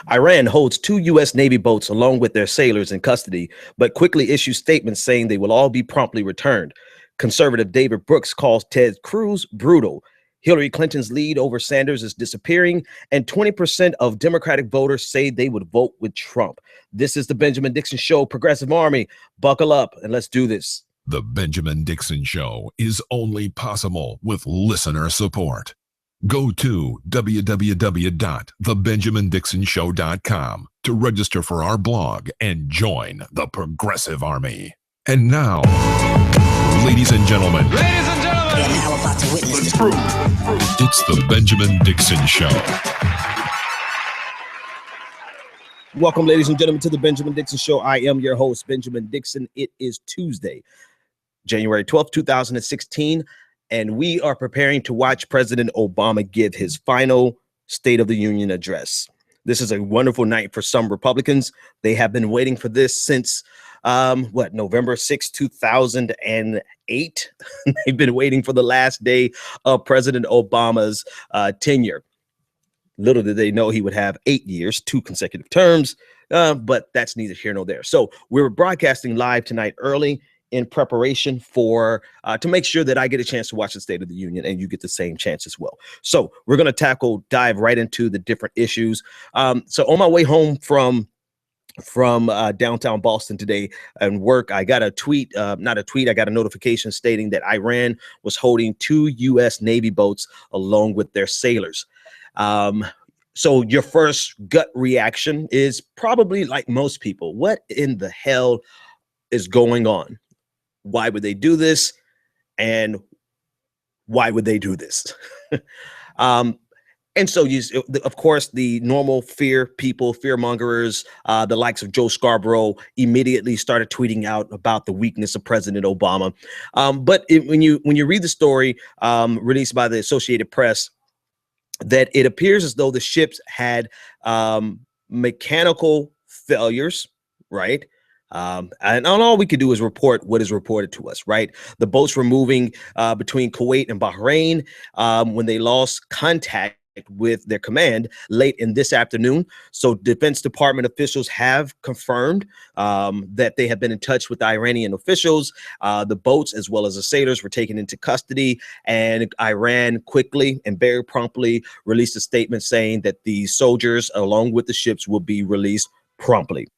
Iran holds 2 U.S. Navy boats along with their sailors in custody, but quickly issues statements saying they will all be promptly returned. Conservative David Brooks calls Ted Cruz brutal. Hillary Clinton's lead over Sanders is disappearing, and 20% of Democratic voters say they would vote with Trump. This is the Benjamin Dixon Show, Progressive Army. Buckle up and let's do this. The Benjamin Dixon Show is only possible with listener support. Go to www.thebenjamindixonshow.com to register for our blog and join the Progressive Army. And now, ladies and gentlemen, you're now about to witness it's the Benjamin Dixon Show. Welcome, ladies and gentlemen, to the Benjamin Dixon Show. I am your host, Benjamin Dixon. It is Tuesday, January 12th, 2016. And we are preparing to watch President Obama give his final State of the Union address. This is a wonderful night for some Republicans. They have been waiting for this since, November 6, 2008. They've been waiting for the last day of President Obama's tenure. Little did they know he would have 8 years, 2 consecutive terms, but that's neither here nor there. So we're broadcasting live tonight early in preparation for to make sure that I get a chance to watch the State of the Union and you get the same chance as well. So we're going to dive right into the different issues. So on my way home from downtown Boston today and work, I got a tweet, I got a notification stating that Iran was holding 2 U.S. Navy boats along with their sailors. So your first gut reaction is probably like most people, what in the hell is going on? Why would they do this? And why would they do this? And so, of course, the normal fear-mongers, the likes of Joe Scarborough, immediately started tweeting out about the weakness of President Obama. But when you read the story released by the Associated Press, that it appears as though the ships had mechanical failures, right? And all we could do is report what is reported to us, right? The boats were moving between Kuwait and Bahrain when they lost contact with their command late in this afternoon. So Defense Department officials have confirmed that they have been in touch with Iranian officials. The boats, as well as the sailors, were taken into custody, and Iran quickly and very promptly released a statement saying that the soldiers, along with the ships, will be released promptly.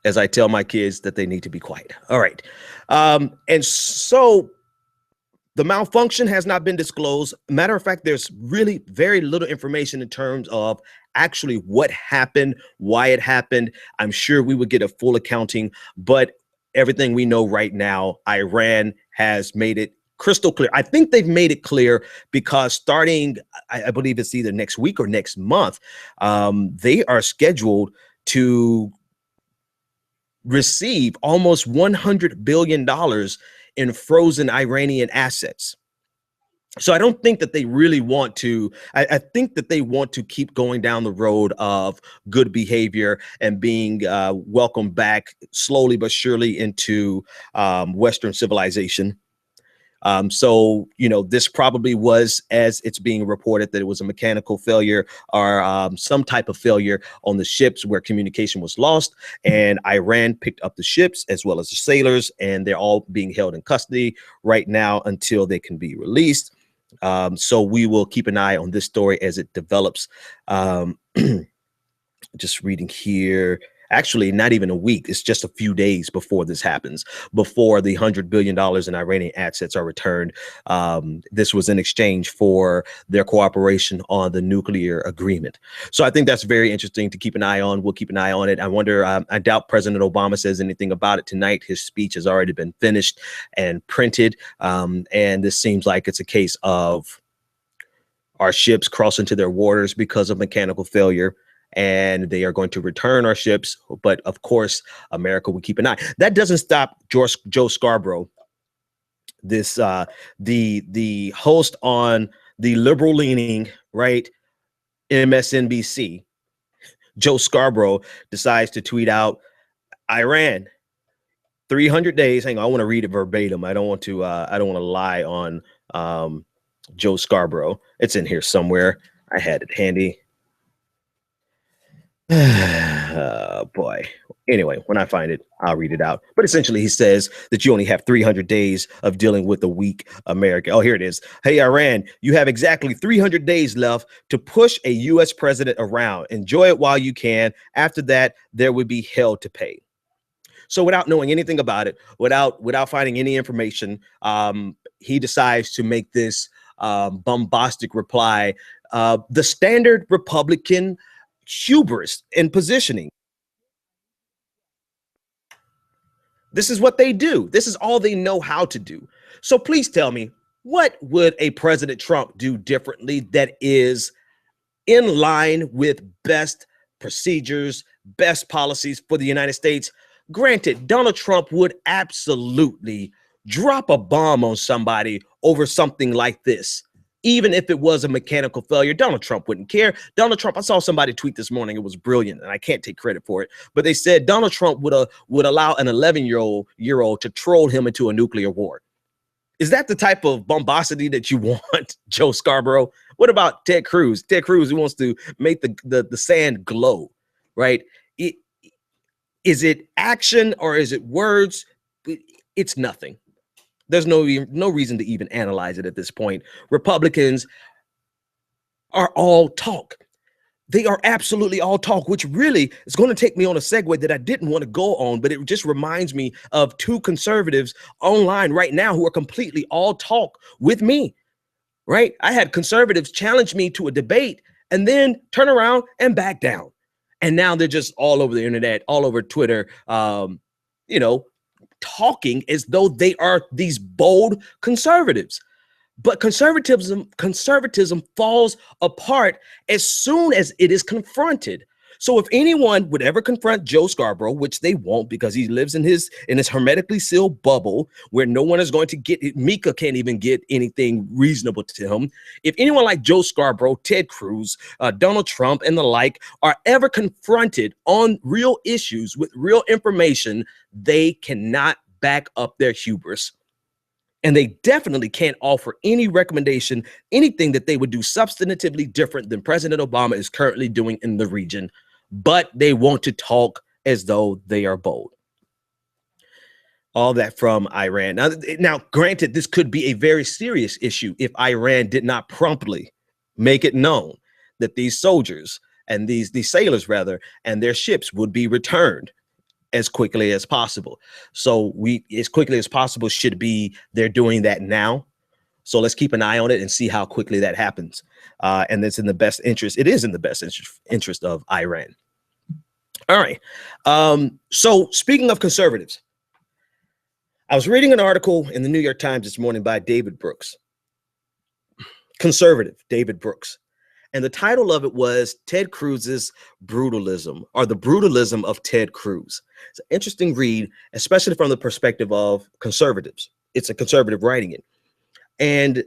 As I tell my kids that they need to be quiet. All right. And so the malfunction has not been disclosed. Matter of fact, there's really very little information in terms of actually what happened, why it happened. I'm sure we would get a full accounting, but everything we know right now, Iran has made it crystal clear. I think they've made it clear because starting, I believe it's either next week or next month, they are scheduled to receive almost $100 billion in frozen Iranian assets. So I don't think that they really want to, I think that they want to keep going down the road of good behavior and being welcomed back slowly but surely into Western civilization. So, this probably was, as it's being reported, that it was a mechanical failure or some type of failure on the ships where communication was lost. And Iran picked up the ships as well as the sailors, and they're all being held in custody right now until they can be released. So we will keep an eye on this story as it develops. Just reading here. Actually, not even a week. It's just a few days before this happens, before the $100 billion in Iranian assets are returned. This was in exchange for their cooperation on the nuclear agreement. So I think that's very interesting to keep an eye on. We'll keep an eye on it. I wonder, I doubt President Obama says anything about it tonight. His speech has already been finished and printed. And this seems like it's a case of our ships cross into their waters because of mechanical failure, and they are going to return our ships. But of course, America will keep an eye. That doesn't stop Joe Scarborough, this the host on the liberal leaning, right, MSNBC. Joe Scarborough decides to tweet out, Iran, 300 days. Hang on, I want to read it verbatim. I don't want to lie on Joe Scarborough. It's in here somewhere. I had it handy. Oh, boy. Anyway, when I find it, I'll read it out. But essentially, he says that you only have 300 days of dealing with a weak America. Oh, here it is. Hey, Iran, you have exactly 300 days left to push a U.S. president around. Enjoy it while you can. After that, there would be hell to pay. So without knowing anything about it, without finding any information, he decides to make this bombastic reply. The standard Republican hubris and positioning. This is what they do. This is all they know how to do. So please tell me, what would a President Trump do differently that is in line with best procedures, best policies for the United States? Granted, Donald Trump would absolutely drop a bomb on somebody over something like this. Even if it was a mechanical failure, Donald Trump wouldn't care. Donald Trump, I saw somebody tweet this morning, it was brilliant, and I can't take credit for it, but they said Donald Trump would allow an 11-year-old to troll him into a nuclear war. Is that the type of bombosity that you want, Joe Scarborough? What about Ted Cruz? Ted Cruz, who wants to make the sand glow, right? Is it action or is it words? It's nothing. There's no reason to even analyze it at this point. Republicans are all talk. They are absolutely all talk, which really is going to take me on a segue that I didn't want to go on, but it just reminds me of two conservatives online right now who are completely all talk with me, right? I had conservatives challenge me to a debate and then turn around and back down. And now they're just all over the internet, all over Twitter, talking as though they are these bold conservatives. But conservatism falls apart as soon as it is confronted. So if anyone would ever confront Joe Scarborough, which they won't because he lives in his hermetically sealed bubble where no one is going to get it, Mika can't even get anything reasonable to him. If anyone like Joe Scarborough, Ted Cruz, Donald Trump, and the like are ever confronted on real issues with real information, they cannot back up their hubris. And they definitely can't offer any recommendation, anything that they would do substantively different than President Obama is currently doing in the region. But they want to talk as though they are bold. All that from Iran. Now, granted, this could be a very serious issue if Iran did not promptly make it known that these soldiers and these sailors, rather, and their ships would be returned as quickly as possible. So as quickly as possible should be they're doing that now. So let's keep an eye on it and see how quickly that happens. And it's in the best interest. It is in the best interest of Iran. All right. So speaking of conservatives, I was reading an article in the New York Times this morning by David Brooks, conservative David Brooks. And the title of it was Ted Cruz's Brutalism, or the Brutalism of Ted Cruz. It's an interesting read, especially from the perspective of conservatives. It's a conservative writing it. And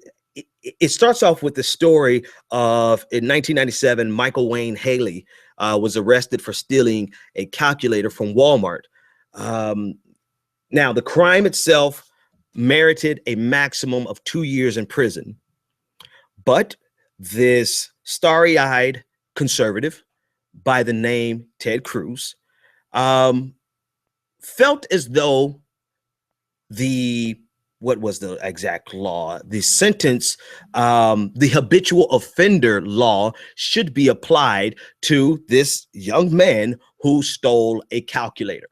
it starts off with the story of, in 1997, Michael Wayne Haley was arrested for stealing a calculator from Walmart. Now, the crime itself merited a maximum of 2 years in prison. But this starry-eyed conservative by the name Ted Cruz felt as though what was the exact law? The sentence, the habitual offender law should be applied to this young man who stole a calculator.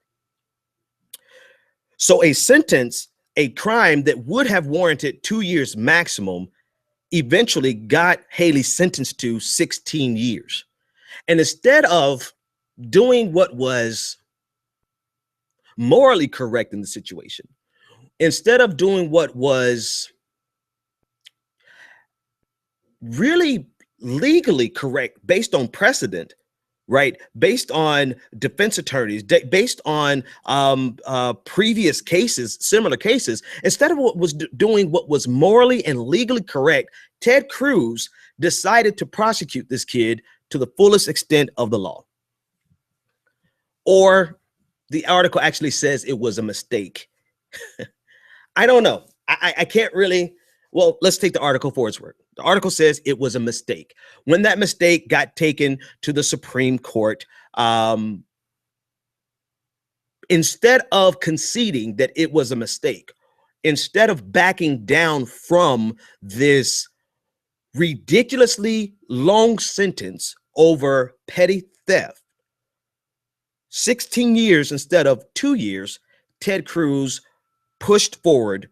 So a sentence, a crime that would have warranted 2 years maximum, eventually got Haley sentenced to 16 years. And instead of doing what was morally correct in the situation, instead of doing what was really legally correct based on precedent, right? Based on defense attorneys, based on previous cases, similar cases, instead of doing what was morally and legally correct, Ted Cruz decided to prosecute this kid to the fullest extent of the law. Or the article actually says it was a mistake. I don't know. I can't really Well, let's take the article for its word. The article says it was a mistake. When that mistake got taken to the Supreme Court, instead of conceding that it was a mistake, instead of backing down from this ridiculously long sentence over petty theft, 16 years instead of 2 years, Ted Cruz pushed forward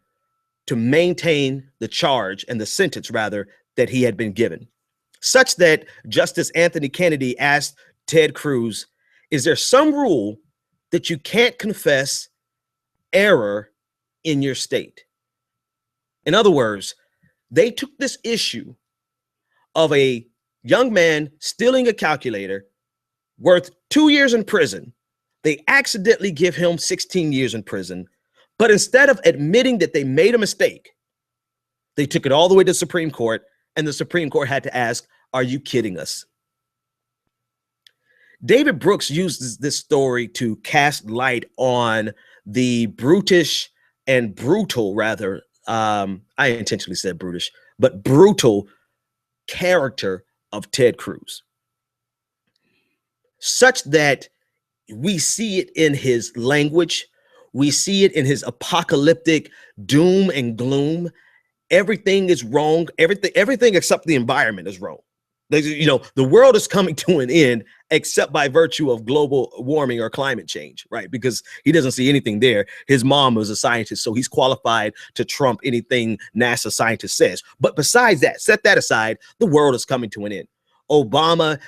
to maintain the charge and the sentence, rather, that he had been given, such that Justice Anthony Kennedy asked Ted Cruz, is there some rule that you can't confess error in your state? In other words, they took this issue of a young man stealing a calculator worth 2 years in prison. They accidentally give him 16 years in prison. But instead of admitting that they made a mistake, they took it all the way to the Supreme Court, and the Supreme Court had to ask, are you kidding us? David Brooks uses this story to cast light on the brutish and brutal, rather, I intentionally said brutish, but brutal character of Ted Cruz, such that we see it in his language. We see it in his apocalyptic doom and gloom. Everything is wrong. Everything except the environment is wrong. The world is coming to an end except by virtue of global warming or climate change, right? Because he doesn't see anything there. His mom was a scientist, so he's qualified to trump anything NASA scientist says. But besides that, set that aside, the world is coming to an end. Obama,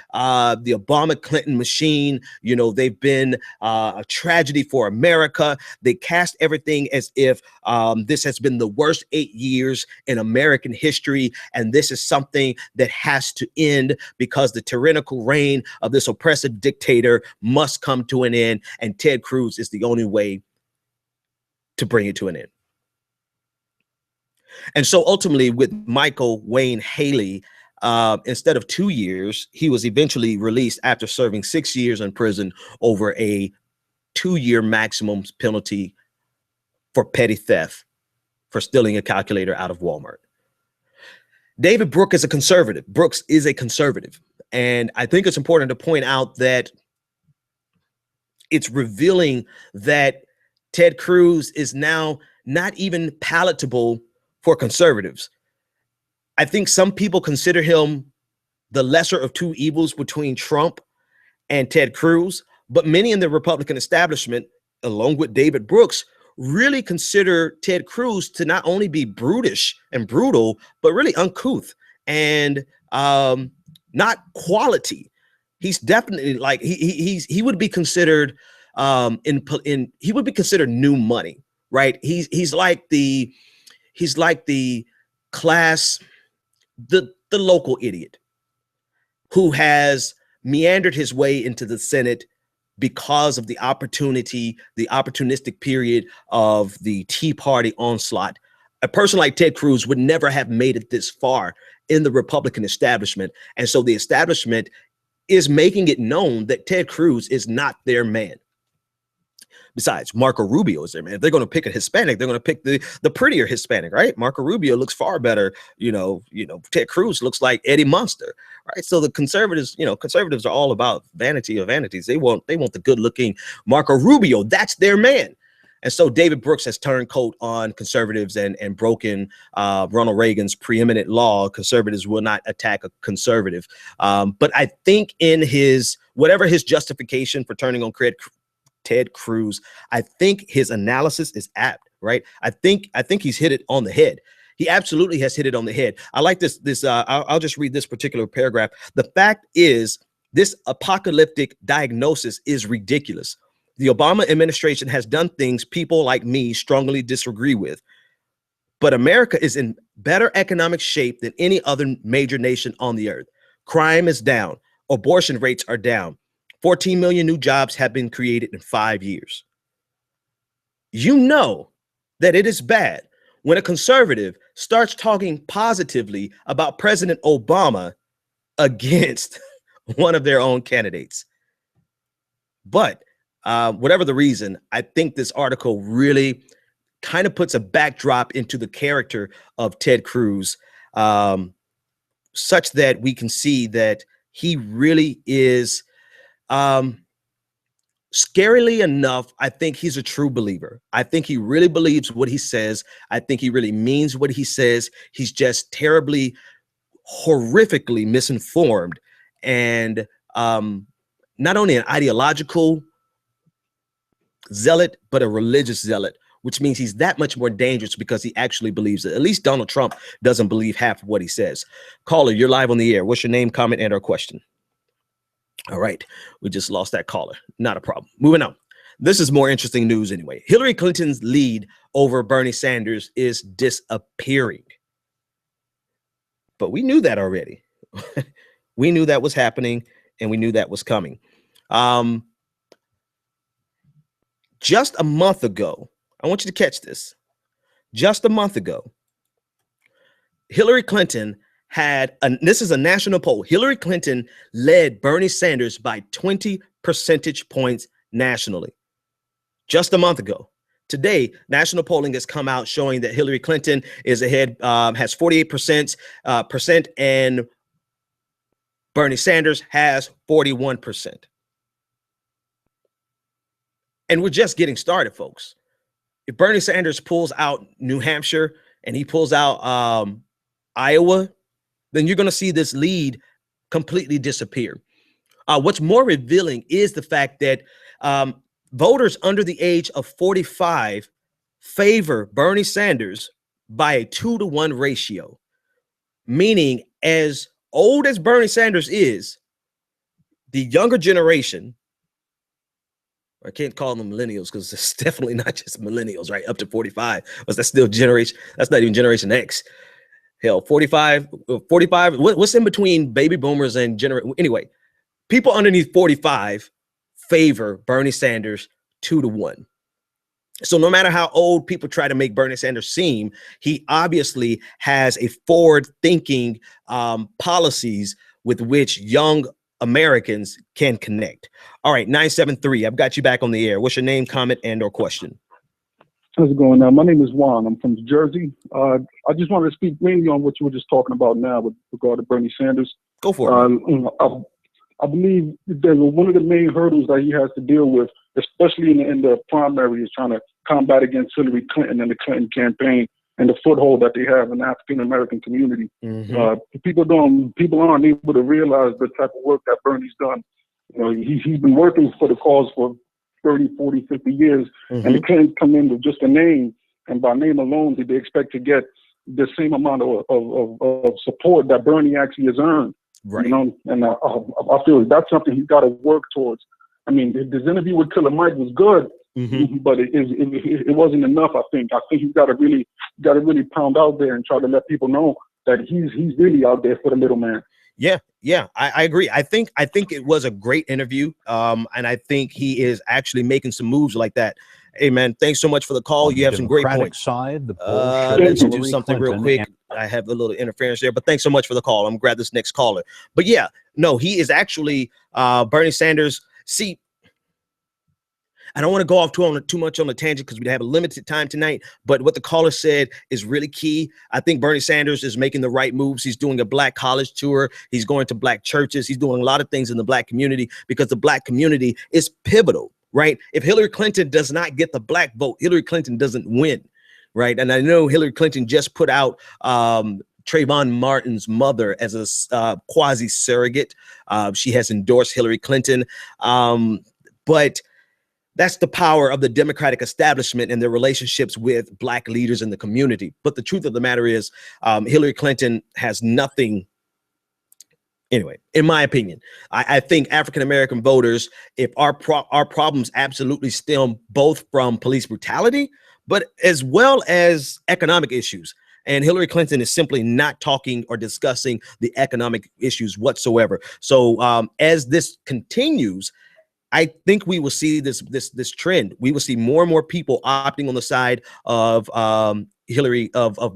the Obama-Clinton machine, they've been a tragedy for America. They cast everything as if this has been the worst 8 years in American history, and this is something that has to end because the tyrannical reign of this oppressive dictator must come to an end, and Ted Cruz is the only way to bring it to an end. And so ultimately, with Michael Wayne Haley, instead of 2 years, he was eventually released after serving 6 years in prison over a 2-year maximum penalty for petty theft for stealing a calculator out of Walmart. David Brooks is a conservative. Brooks is a conservative. And I think it's important to point out that it's revealing that Ted Cruz is now not even palatable for conservatives. I think some people consider him the lesser of two evils between Trump and Ted Cruz, but many in the Republican establishment, along with David Brooks, really consider Ted Cruz to not only be brutish and brutal, but really uncouth and not quality. He's definitely like he would be considered he would be considered new money, right? He's like the class. The local idiot who has meandered his way into the Senate because of the opportunistic period of the Tea Party onslaught. A person like Ted Cruz would never have made it this far in the Republican establishment. And so the establishment is making it known that Ted Cruz is not their man. Besides, Marco Rubio is there, man. If they're going to pick a Hispanic, they're going to pick the prettier Hispanic, right? Marco Rubio looks far better. Ted Cruz looks like Eddie Munster, right? So the conservatives are all about vanity of vanities. They want the good-looking Marco Rubio. That's their man. And so David Brooks has turned coat on conservatives and broken Ronald Reagan's preeminent law. Conservatives will not attack a conservative. But I think in whatever his justification for turning on Ted Cruz, I think his analysis is apt, right? I think he's hit it on the head. He absolutely has hit it on the head. I like this. I'll just read this particular paragraph. The fact is, this apocalyptic diagnosis is ridiculous. The Obama administration has done things people like me strongly disagree with. But America is in better economic shape than any other major nation on the earth. Crime is down. Abortion rates are down. 14 million new jobs have been created in 5 years. You know that it is bad when a conservative starts talking positively about President Obama against one of their own candidates. But whatever the reason, I think this article really kind of puts a backdrop into the character of Ted Cruz, such that we can see that he really is, scarily enough, I think he's a true believer. I think he really believes what he says. I think he really means what he says. He's just terribly, horrifically misinformed, and not only an ideological zealot, but a religious zealot, which means he's that much more dangerous because he actually believes it. At least Donald Trump doesn't believe half of what he says. Caller, you're live on the air. What's your name, comment, and/or question? All right, we just lost that caller. Not a problem. Moving on. This is more interesting news anyway. Hillary Clinton's lead over Bernie Sanders is disappearing. But we knew that already. We knew that was happening, and we knew that was coming. Just a month ago, I want you to catch this. Just a month ago, Hillary Clinton this is a national poll. Hillary Clinton led Bernie Sanders by 20 percentage points nationally. Just a month ago. Today, national polling has come out showing that Hillary Clinton is ahead, has 48%, and Bernie Sanders has 41%. And we're just getting started, folks. If Bernie Sanders pulls out New Hampshire and he pulls out Iowa, then you're going to see this lead completely disappear. What's more revealing is the fact that voters under the age of 45 favor Bernie Sanders by a 2-to-1 ratio, meaning as old as Bernie Sanders is, the younger generation, I can't call them millennials because it's definitely not just millennials, right? Up to 45, but that's still generation. That's not even Generation X. Hell, 45. What's in between baby boomers and generation? Anyway, people underneath 45 favor Bernie Sanders 2-to-1. So no matter how old people try to make Bernie Sanders seem, he obviously has a forward-thinking policies with which young Americans can connect. All right, 973. I've got you back on the air. What's your name, comment, and/or question? How's it going? My name is Juan. I'm from Jersey. I just wanted to speak mainly on what you were just talking about now with regard to Bernie Sanders. Go for it. I believe that one of the main hurdles that he has to deal with, especially in the primary, is trying to combat against Hillary Clinton and the Clinton campaign and the foothold that they have in the African American community. People aren't able to realize the type of work that Bernie's done. You know, he's been working for the cause for 30, 40, 50 years, and the Clintons come in with just a name, and by name alone, they expect to get the same amount of support that Bernie actually has earned. Right. You know, and I feel that's something he's got to work towards. I mean, this interview with Killer Mike was good, but it wasn't enough. I think he's got to really pound out there and try to let people know that he's really out there for the little man. Yeah, I agree. I think it was a great interview, and I think he is actually making some moves like that. Hey, man, thanks so much for the call. You have some great points. Side, the let's do something real quick. I have a little interference there, but thanks so much for the call. I'm gonna grab this next caller. But yeah, no, he is actually Bernie Sanders. See, I don't want to go off too much on a tangent because we have a limited time tonight, but what the caller said is really key. I think Bernie Sanders is making the right moves. He's doing a black college tour. He's going to black churches. He's doing a lot of things in the black community because the black community is pivotal, right? If Hillary Clinton does not get the black vote, Hillary Clinton doesn't win, right? And I know Hillary Clinton just put out Trayvon Martin's mother as a quasi surrogate. She has endorsed Hillary Clinton, but that's the power of the Democratic establishment and their relationships with black leaders in the community. But the truth of the matter is, Hillary Clinton has nothing. Anyway, in my opinion, I think African-American voters, if our problems absolutely stem both from police brutality, but as well as economic issues. And Hillary Clinton is simply not talking or discussing the economic issues whatsoever. So as this continues, I think we will see this trend. We will see more and more people opting on the side of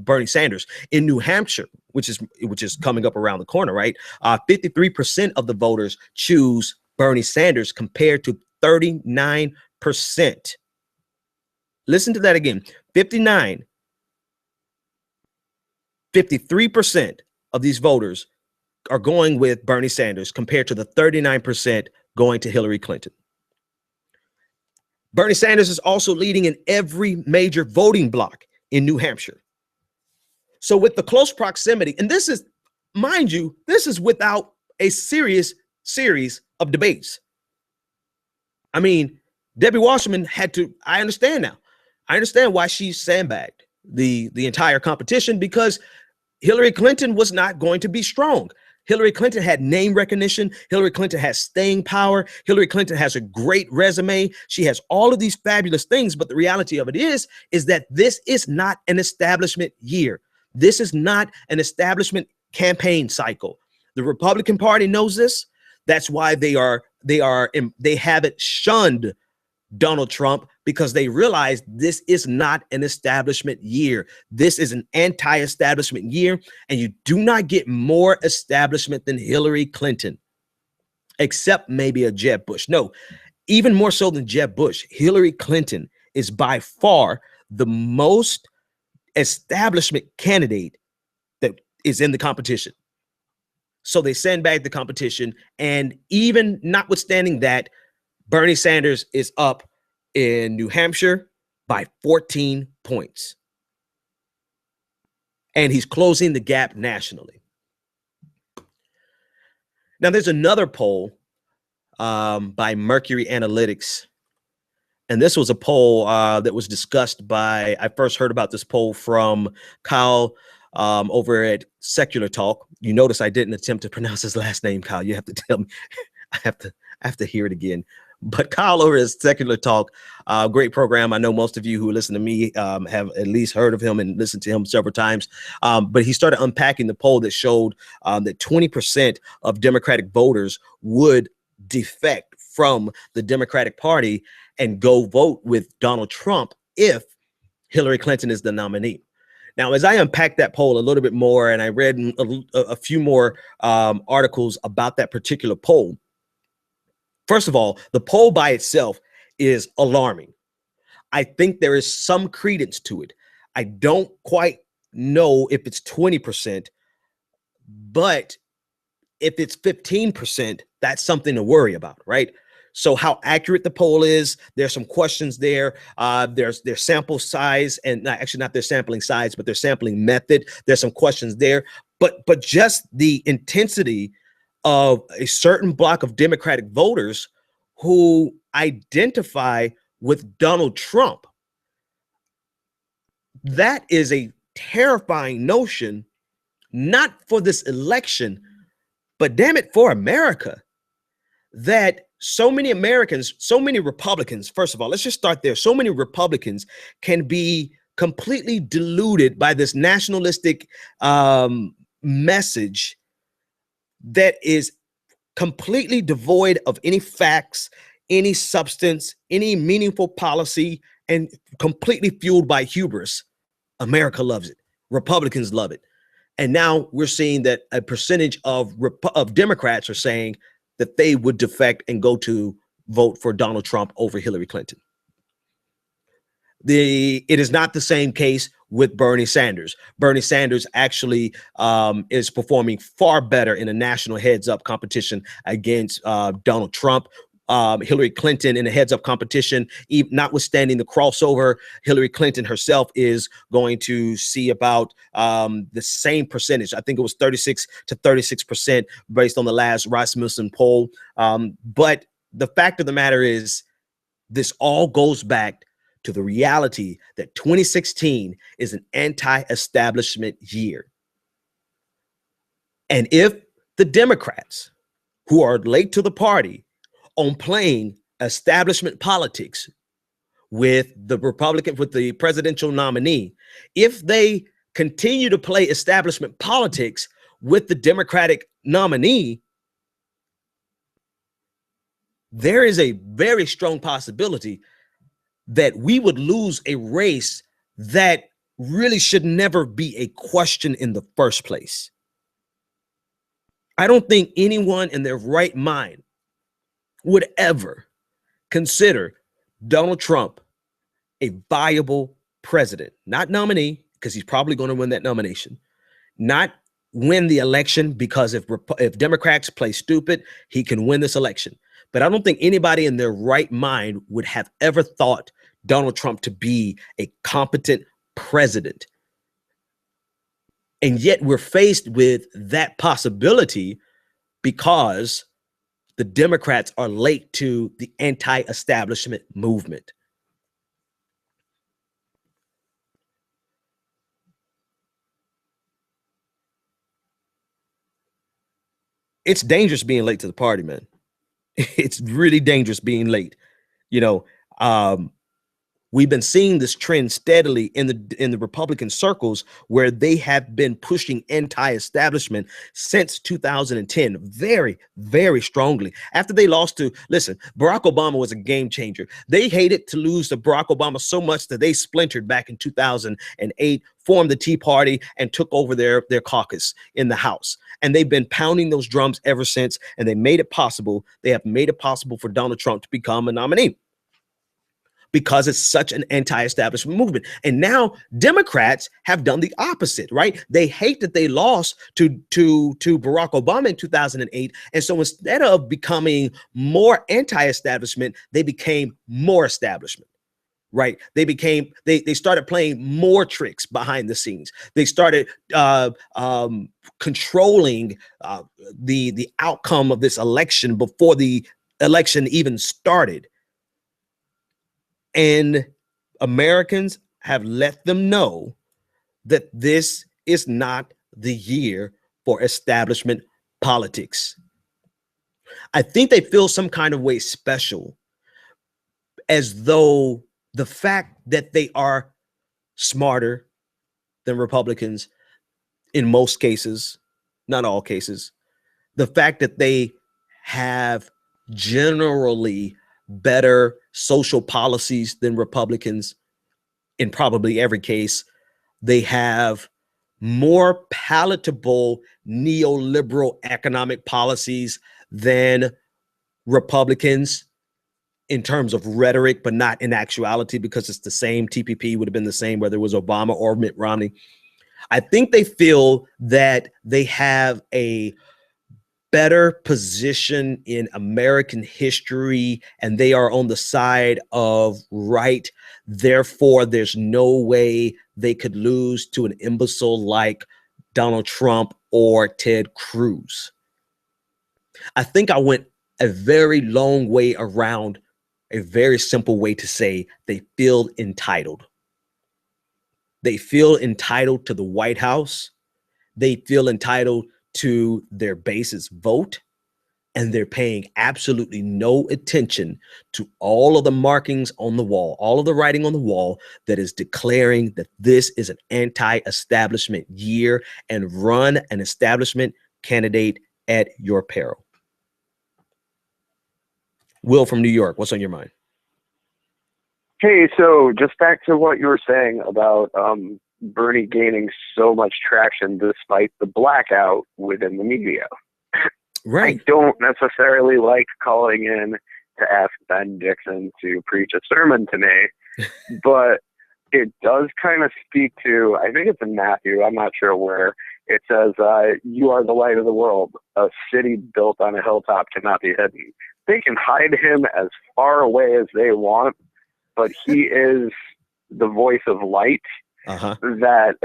Bernie Sanders. In New Hampshire, which is coming up around the corner, right? 53% of the voters choose Bernie Sanders compared to 39%. Listen to that again. 59, 53% of these voters are going with Bernie Sanders compared to the 39% going to Hillary Clinton. Bernie Sanders is also leading in every major voting bloc in New Hampshire. So with the close proximity, and this is, mind you, this is without a serious series of debates. I mean, Debbie Wasserman had to, I understand now. I understand why she sandbagged the entire competition, because Hillary Clinton was not going to be strong. Hillary Clinton had name recognition. Hillary Clinton has staying power. Hillary Clinton has a great resume. She has all of these fabulous things. But the reality of it is that this is not an establishment year. This is not an establishment campaign cycle. The Republican Party knows this. That's why they haven't shunned Donald Trump, because they realize this is not an establishment year. This is an anti-establishment year, and you do not get more establishment than Hillary Clinton, except maybe a Jeb Bush. No, even more so than Jeb Bush, Hillary Clinton is by far the most establishment candidate that is in the competition. So they sandbagged the competition, and even notwithstanding that, Bernie Sanders is up in New Hampshire by 14 points. And he's closing the gap nationally. Now, there's another poll by Mercury Analytics. And this was a poll that was discussed by, I first heard about this poll from Kyle over at Secular Talk. You notice I didn't attempt to pronounce his last name, Kyle. You have to tell me. I have to hear it again. But Kyle over at Secular Talk, great program. I know most of you who listen to me have at least heard of him and listened to him several times. But he started unpacking the poll that showed that 20% of Democratic voters would defect from the Democratic Party and go vote with Donald Trump if Hillary Clinton is the nominee. Now, as I unpacked that poll a little bit more, and I read a few more articles about that particular poll, first of all, the poll by itself is alarming. I think there is some credence to it. I don't quite know if it's 20%, but if it's 15%, that's something to worry about, right? So how accurate the poll is, there's some questions there. There's their sample size, and actually not their sampling size, but their sampling method. There's some questions there, but just the intensity of a certain block of Democratic voters who identify with Donald Trump. That is a terrifying notion, not for this election, but damn it, for America, that so many Americans, so many Republicans, first of all, let's just start there. So many Republicans can be completely deluded by this nationalistic message that is completely devoid of any facts, any substance, any meaningful policy, and completely fueled by hubris. America loves it. Republicans love it. And now we're seeing that a percentage of Democrats are saying that they would defect and go to vote for Donald Trump over Hillary Clinton. It is not the same case with Bernie Sanders. Bernie Sanders actually is performing far better in a national heads-up competition against Donald Trump. Hillary Clinton in a heads-up competition, notwithstanding the crossover, Hillary Clinton herself is going to see about the same percentage. I think it was 36 to 36% based on the last Rasmussen poll. But the fact of the matter is, this all goes back to the reality that 2016 is an anti-establishment year. And if the Democrats, who are late to the party on playing establishment politics with the Republican, with the presidential nominee, if they continue to play establishment politics with the Democratic nominee, there is a very strong possibility that we would lose a race that really should never be a question in the first place. I don't think anyone in their right mind would ever consider Donald Trump a viable president, not nominee, because he's probably going to win that nomination, not win the election, because if Democrats play stupid, he can win this election. But I don't think anybody in their right mind would have ever thought Donald Trump to be a competent president. And yet we're faced with that possibility because the Democrats are late to the anti-establishment movement. It's dangerous being late to the party, man. It's really dangerous being late. You know, we've been seeing this trend steadily in the Republican circles, where they have been pushing anti-establishment since 2010 very, very strongly. After they lost to, listen, Barack Obama was a game changer. They hated to lose to Barack Obama so much that they splintered back in 2008, formed the Tea Party, and took over their caucus in the House. And they've been pounding those drums ever since, and they made it possible. They have made it possible for Donald Trump to become a nominee, because it's such an anti-establishment movement. And now Democrats have done the opposite, right? They hate that they lost to Barack Obama in 2008. And so instead of becoming more anti-establishment, they became more establishment, right? They started playing more tricks behind the scenes. They started controlling the outcome of this election before the election even started. And Americans have let them know that this is not the year for establishment politics. I think they feel some kind of way special, as though the fact that they are smarter than Republicans in most cases, not all cases, the fact that they have generally better social policies than Republicans in probably every case, they have more palatable neoliberal economic policies than Republicans in terms of rhetoric, but not in actuality, because it's the same. TPP would have been the same whether it was Obama or Mitt Romney. I think they feel that they have a better position in American history, and they are on the side of right. Therefore, there's no way they could lose to an imbecile like Donald Trump or Ted Cruz. I think I went a very long way around a very simple way to say they feel entitled. They feel entitled to the White House. They feel entitled to their base's vote, and they're paying absolutely no attention to all of the markings on the wall, all of the writing on the wall that is declaring that this is an anti-establishment year, and run an establishment candidate at your peril. Will from New York, what's on your mind? Hey, so just back to what you were saying about Bernie gaining so much traction despite the blackout within the media. Right. I don't necessarily like calling in to ask Ben Dixon to preach a sermon to me, but it does kind of speak to, I think it's in Matthew, I'm not sure where, it says, you are the light of the world. A city built on a hilltop cannot be hidden. They can hide him as far away as they want, but he is the voice of light. That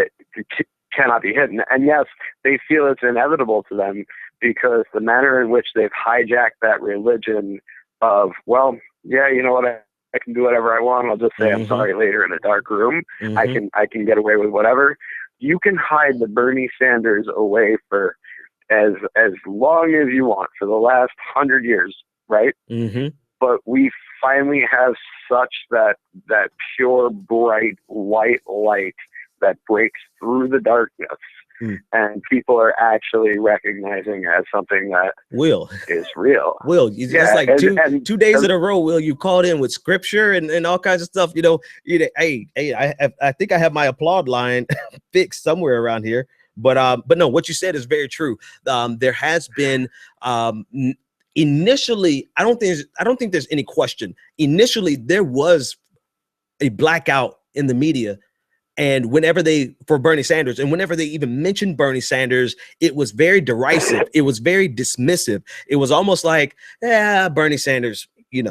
cannot be hidden. And yes, they feel it's inevitable to them because the manner in which they've hijacked that religion of, well, yeah, you know what, I can do whatever I want. I'll just say I'm sorry later in a dark room. I can get away with whatever. You can hide the Bernie Sanders away for as long as you want, for the last 100 years, right? But we finally have such that pure, bright, white light that breaks through the darkness, and people are actually recognizing as something that is real. Will, it's like two days in a row, Will, you called in with scripture and all kinds of stuff. You know, hey, I think I have my applaud line fixed somewhere around here. But no, what you said is very true. There has been initially, I don't think there's any question. Initially, there was a blackout in the media And whenever they even mentioned Bernie Sanders, it was very derisive. It was very dismissive. It was almost like, Bernie Sanders, he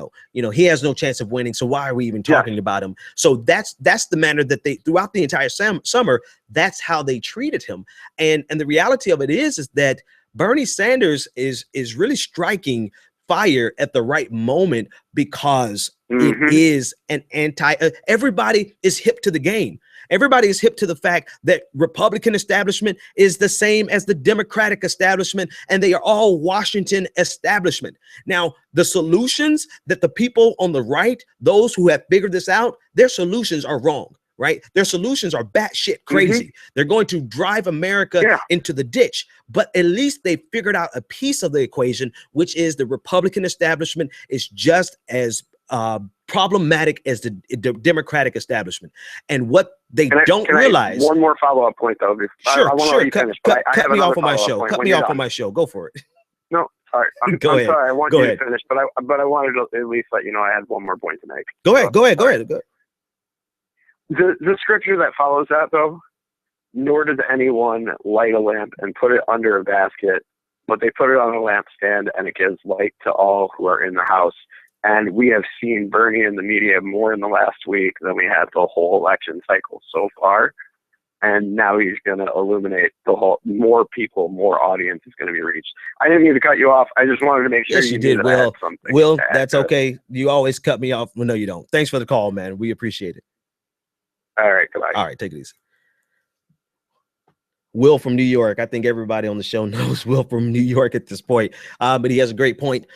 has no chance of winning. So why are we even talking about him? So that's the manner that they, throughout the entire summer, that's how they treated him. And the reality of it is that Bernie Sanders is really striking fire at the right moment, because it is an everybody is hip to the game. Everybody is hip to the fact that Republican establishment is the same as the Democratic establishment, and they are all Washington establishment. Now, the solutions that the people on the right, those who have figured this out, their solutions are wrong, right? Their solutions are batshit crazy. They're going to drive America into the ditch, but at least they figured out a piece of the equation, which is the Republican establishment is just as problematic as the Democratic establishment. And what they don't realize. One more follow-up point, though. Sure. Cut me off on my show. Cut me off on my show. Go for it. No, sorry. I'm sorry. I want you to finish, but I wanted to at least let you know I had one more point to make. Go ahead. The scripture that follows that, though, nor does anyone light a lamp and put it under a basket, but they put it on a lampstand, and it gives light to all who are in the house. And we have seen Bernie in the media more in the last week than we have the whole election cycle so far. And now he's going to illuminate more people, more audience is going to be reached. I didn't mean to cut you off. I just wanted to make sure you did. Will, that's okay. You always cut me off. Well, no, you don't. Thanks for the call, man. We appreciate it. All right. Goodbye. All right. Take it easy. Will from New York. I think everybody on the show knows Will from New York at this point, but he has a great point.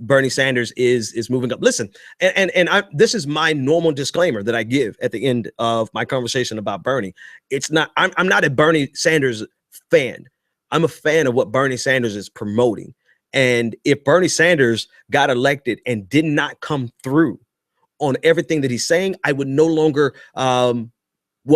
Bernie Sanders is moving up. Listen, and this is my normal disclaimer that I give at the end of my conversation about Bernie. It's not. I'm not a Bernie Sanders fan. I'm a fan of what Bernie Sanders is promoting. And if Bernie Sanders got elected and did not come through on everything that he's saying, I would no longer.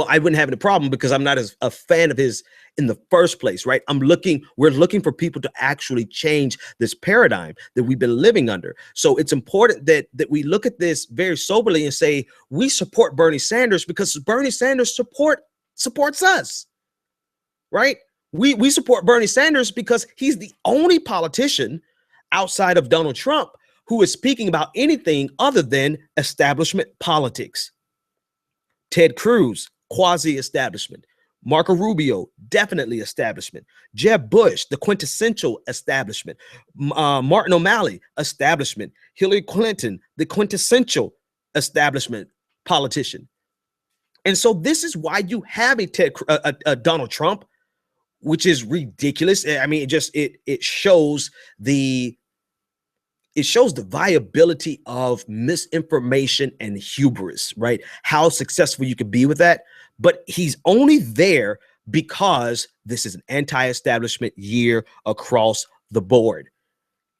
I wouldn't have any problem, because I'm not as a fan of his in the first place, right? We're looking for people to actually change this paradigm that we've been living under. So it's important that we look at this very soberly and say, we support Bernie Sanders because Bernie Sanders supports us, right? We support Bernie Sanders because he's the only politician outside of Donald Trump who is speaking about anything other than establishment politics. Ted Cruz, quasi-establishment. Marco Rubio, definitely establishment. Jeb Bush, the quintessential establishment. Martin O'Malley, establishment. Hillary Clinton, the quintessential establishment politician. And so this is why you have a Donald Trump, which is ridiculous. I mean, it shows the viability of misinformation and hubris, right? How successful you could be with that. But he's only there because this is an anti-establishment year across the board.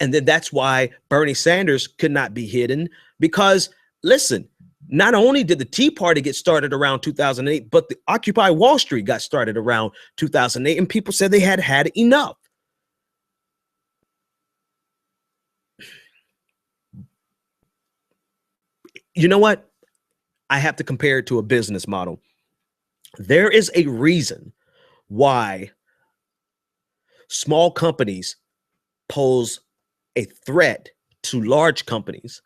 And then that's why Bernie Sanders could not be hidden, because, listen, not only did the Tea Party get started around 2008, but the Occupy Wall Street got started around 2008, and people said they had enough. You know what? I have to compare it to a business model. There is a reason why small companies pose a threat to large companies.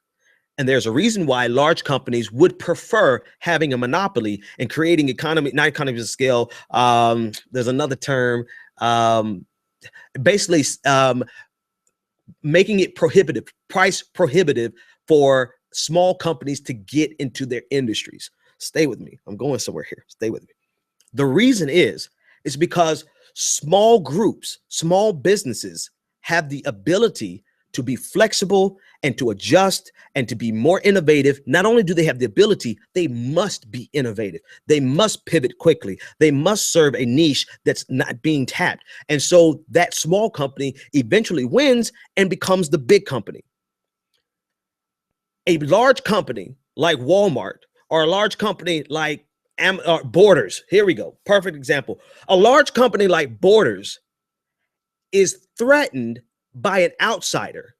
And there's a reason why large companies would prefer having a monopoly and creating not economies of scale. There's another term, basically making it prohibitive, price prohibitive for small companies to get into their industries. Stay with me. I'm going somewhere here. Stay with me. The reason is because small groups, small businesses have the ability to be flexible and to adjust and to be more innovative. Not only do they have the ability, they must be innovative. They must pivot quickly. They must serve a niche that's not being tapped. And so that small company eventually wins and becomes the big company. A large company like Walmart, or a large company like Borders. Here we go. Perfect example. A large company like Borders is threatened by an outsider.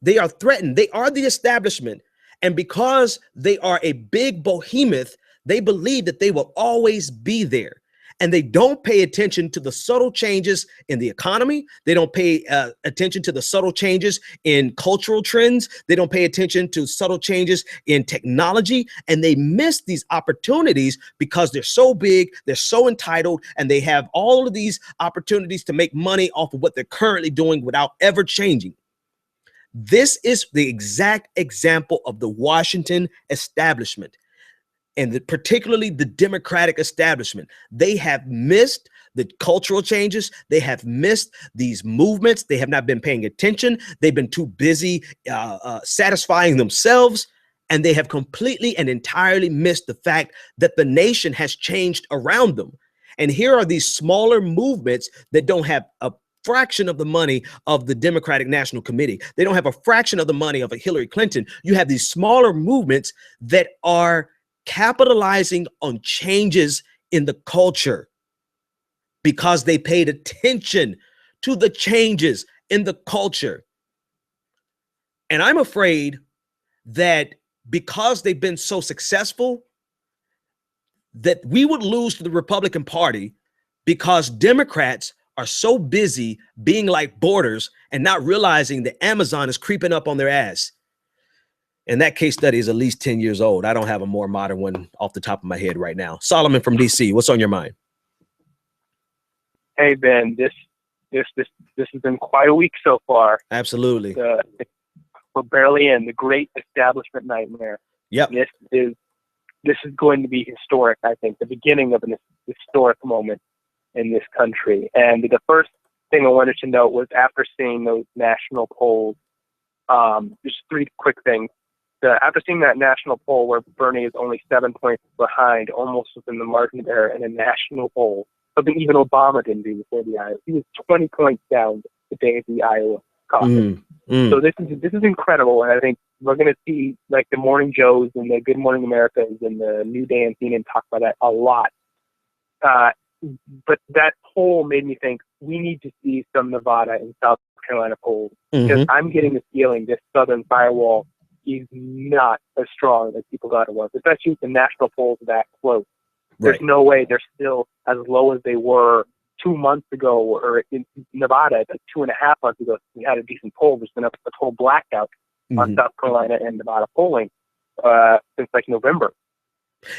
They are threatened. They are the establishment. And because they are a big behemoth, They believe that they will always be there. And they don't pay attention to the subtle changes in the economy. They don't pay attention to the subtle changes in cultural trends. They don't pay attention to subtle changes in technology. And they miss these opportunities because they're so big, they're so entitled, and they have all of these opportunities to make money off of what they're currently doing without ever changing. This is the exact example of the Washington establishment, and particularly the Democratic establishment. They have missed the cultural changes. They have missed these movements. They have not been paying attention. They've been too busy satisfying themselves, and they have completely and entirely missed the fact that the nation has changed around them. And here are these smaller movements that don't have a fraction of the money of the Democratic National Committee. They don't have a fraction of the money of a Hillary Clinton. You have these smaller movements that are capitalizing on changes in the culture because they paid attention to the changes in the culture. And I'm afraid that because they've been so successful, that we would lose to the Republican Party because Democrats are so busy being like borders and not realizing that Amazon is creeping up on their ass. And that case study is at least 10 years old. I don't have a more modern one off the top of my head right now. Solomon from DC, what's on your mind? Hey, Ben, this has been quite a week so far. Absolutely. We're barely in the great establishment nightmare. Yep. This is going to be historic, I think, the beginning of an historic moment in this country. And the first thing I wanted to note was after seeing those national polls, just three quick things. After seeing that national poll where Bernie is only 7 points behind, almost within the margin of error in a national poll, something even Obama didn't do before the Iowa. He was 20 points down the day of the Iowa caucus. So this is incredible, and I think we're going to see like the Morning Joes and the Good Morning Americas and the New Day and CNN talk about that a lot. But that poll made me think we need to see some Nevada and South Carolina polls, because I'm getting the feeling this Southern firewall is not as strong as people thought it was, especially if the national polls are that close. There's no way they're still as low as they were 2 months ago, or in Nevada, like 2.5 months ago, we had a decent poll. There's been a total blackout on South Carolina and Nevada polling since like November.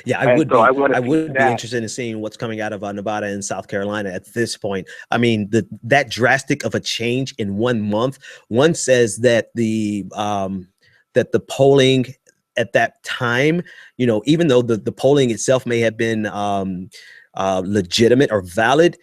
Yeah, I would be interested in seeing what's coming out of Nevada and South Carolina at this point. I mean, that drastic of a change in 1 month. One says that the polling at that time, you know, even though the polling itself may have been legitimate or valid,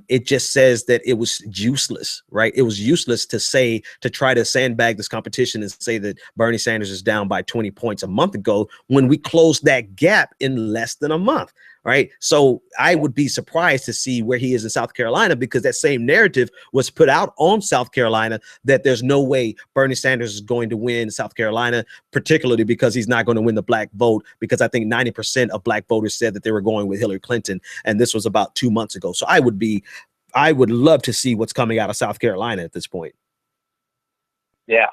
it just says that it was useless, right? It was useless to try to sandbag this competition and say that Bernie Sanders is down by 20 points a month ago when we closed that gap in less than a month, right? So I would be surprised to see where he is in South Carolina, because that same narrative was put out on South Carolina that there's no way Bernie Sanders is going to win South Carolina, particularly because he's not going to win the black vote, because I think 90% of black voters said that they were going with Hillary Clinton. And this was about 2 months ago. So I would love to see what's coming out of South Carolina at this point. Yeah,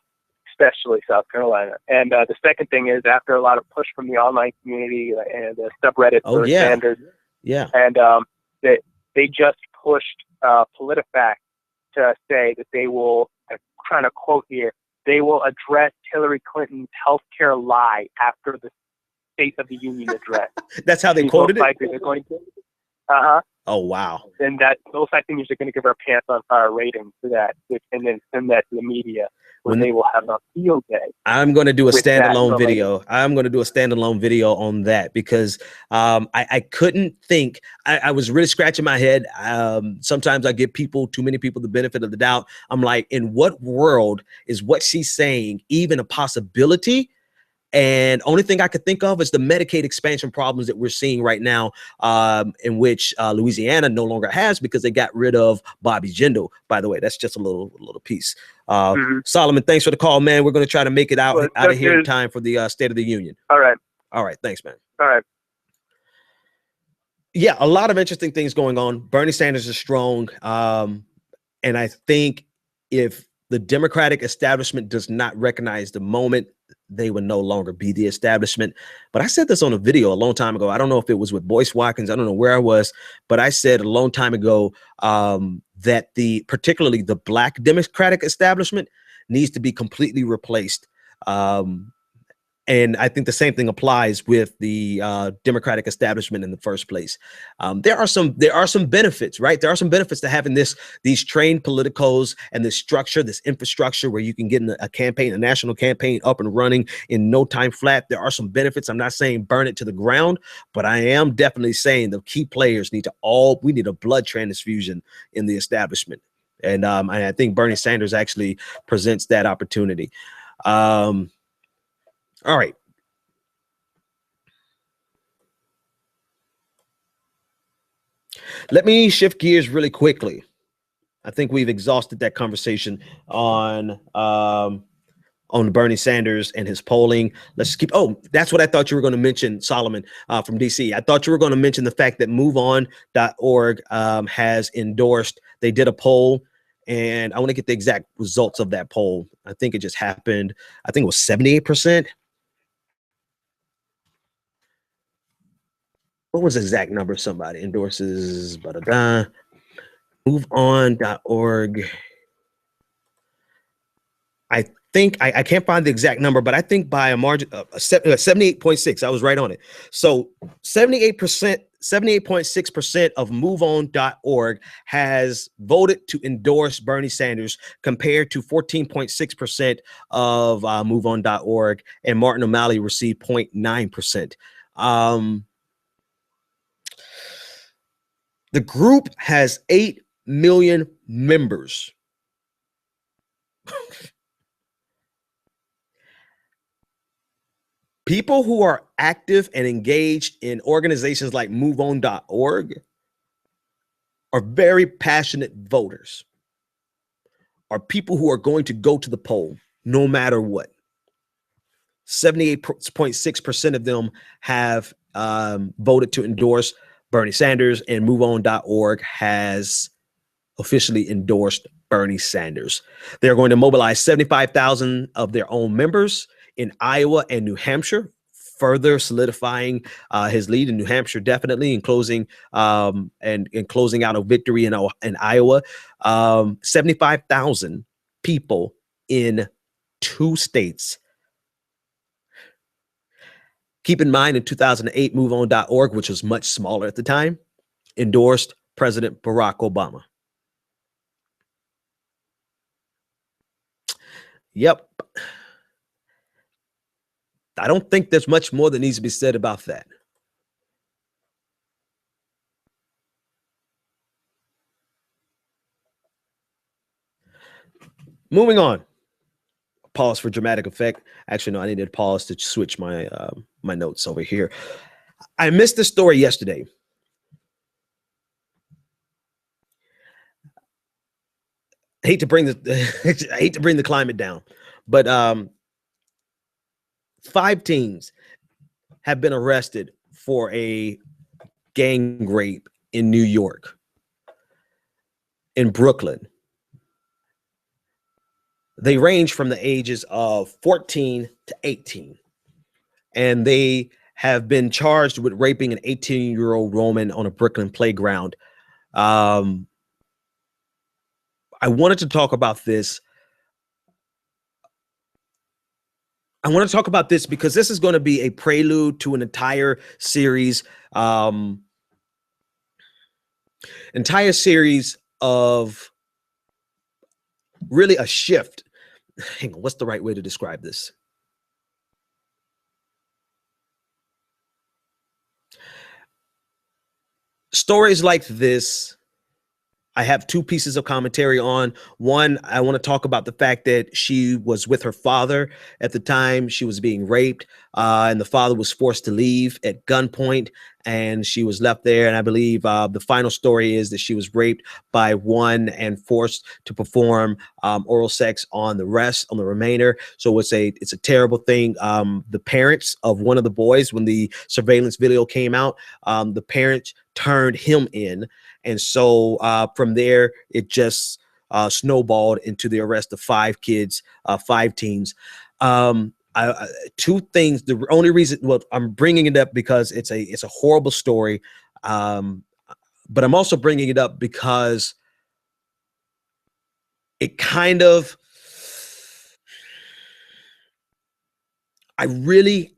especially South Carolina. And the second thing is, after a lot of push from the online community and the subreddit for Sanders, and they just pushed PolitiFact to say that they will, I'm trying to quote here, they will address Hillary Clinton's healthcare lie after the State of the Union address. That's how they quoted it? They're going to. Oh, wow. And that those I think are going to give our pants on fire rating for that, and then send that to the media when they will have a field day. I'm going to do a standalone video. I'm going to do a standalone video on that, because I couldn't think. I was really scratching my head. Sometimes I give too many people the benefit of the doubt. I'm like, in what world is what she's saying even a possibility? And only thing I could think of is the Medicaid expansion problems that we're seeing right now, in which Louisiana no longer has, because they got rid of Bobby Jindal. By the way, that's just a little piece. Solomon, thanks for the call, man. We're going to try to make it out of here in time for the State of the Union. All right. Thanks, man. All right. Yeah, a lot of interesting things going on. Bernie Sanders is strong. And I think if the Democratic establishment does not recognize the moment they would no longer be the establishment. But I said this on a video a long time ago. I don't know if it was with Boyce Watkins. I don't know where I was, but I said a long time ago that particularly the Black Democratic establishment needs to be completely replaced. And I think the same thing applies with the Democratic establishment in the first place. There are some benefits, right? There are some benefits to having these trained politicos and this structure, this infrastructure where you can get a national campaign up and running in no time flat. There are some benefits. I'm not saying burn it to the ground, but I am definitely saying the key players we need a blood transfusion in the establishment. And I think Bernie Sanders actually presents that opportunity. All right. Let me shift gears really quickly. I think we've exhausted that conversation on Bernie Sanders and his polling. Let's keep. Oh, that's what I thought you were going to mention, Solomon, from DC. I thought you were going to mention the fact that MoveOn.org has endorsed. They did a poll, and I want to get the exact results of that poll. I think it just happened. I think it was 78%. What was the exact number? Somebody endorses, MoveOn.org. I think I can't find the exact number, but I think by a margin of 78.6, I was right on it. So 78.6% of MoveOn.org has voted to endorse Bernie Sanders, compared to 14.6% of MoveOn.org, and Martin O'Malley received 0.9%. The group has 8 million members. People who are active and engaged in organizations like MoveOn.org are very passionate voters, are people who are going to go to the poll no matter what. 78.6% of them have voted to endorse Bernie Sanders, and MoveOn.org has officially endorsed Bernie Sanders. They're going to mobilize 75,000 of their own members in Iowa and New Hampshire, further solidifying his lead in New Hampshire, definitely, and closing closing out a victory in Iowa. 75,000 people in 2 states. Keep in mind, in 2008, MoveOn.org, which was much smaller at the time, endorsed President Barack Obama. Yep. I don't think there's much more that needs to be said about that. Moving on. Pause for dramatic effect. Actually, no, I needed to pause to switch my my notes over here. I missed the story yesterday. I hate to bring the climate down, but 5 teens have been arrested for a gang rape in New York, in Brooklyn. They range from the ages of 14 to 18, and they have been charged with raping an 18-year-old woman on a Brooklyn playground. I wanted to talk about this. I want to talk about this because this is going to be a prelude to an entire series of really a shift. Hang on, what's the right way to describe this? Stories like this, I have 2 pieces of commentary on. One, I want to talk about the fact that she was with her father at the time she was being raped, and the father was forced to leave at gunpoint, and she was left there. And I believe the final story is that she was raped by one and forced to perform oral sex on the remainder. So it's a terrible thing. The parents of one of the boys, when the surveillance video came out, the parents turned him in. And so from there, it just snowballed into the arrest of 5 kids, 5 teens. Two things. The only reason, well, I'm bringing it up because it's a horrible story, but I'm also bringing it up because it kind of, I really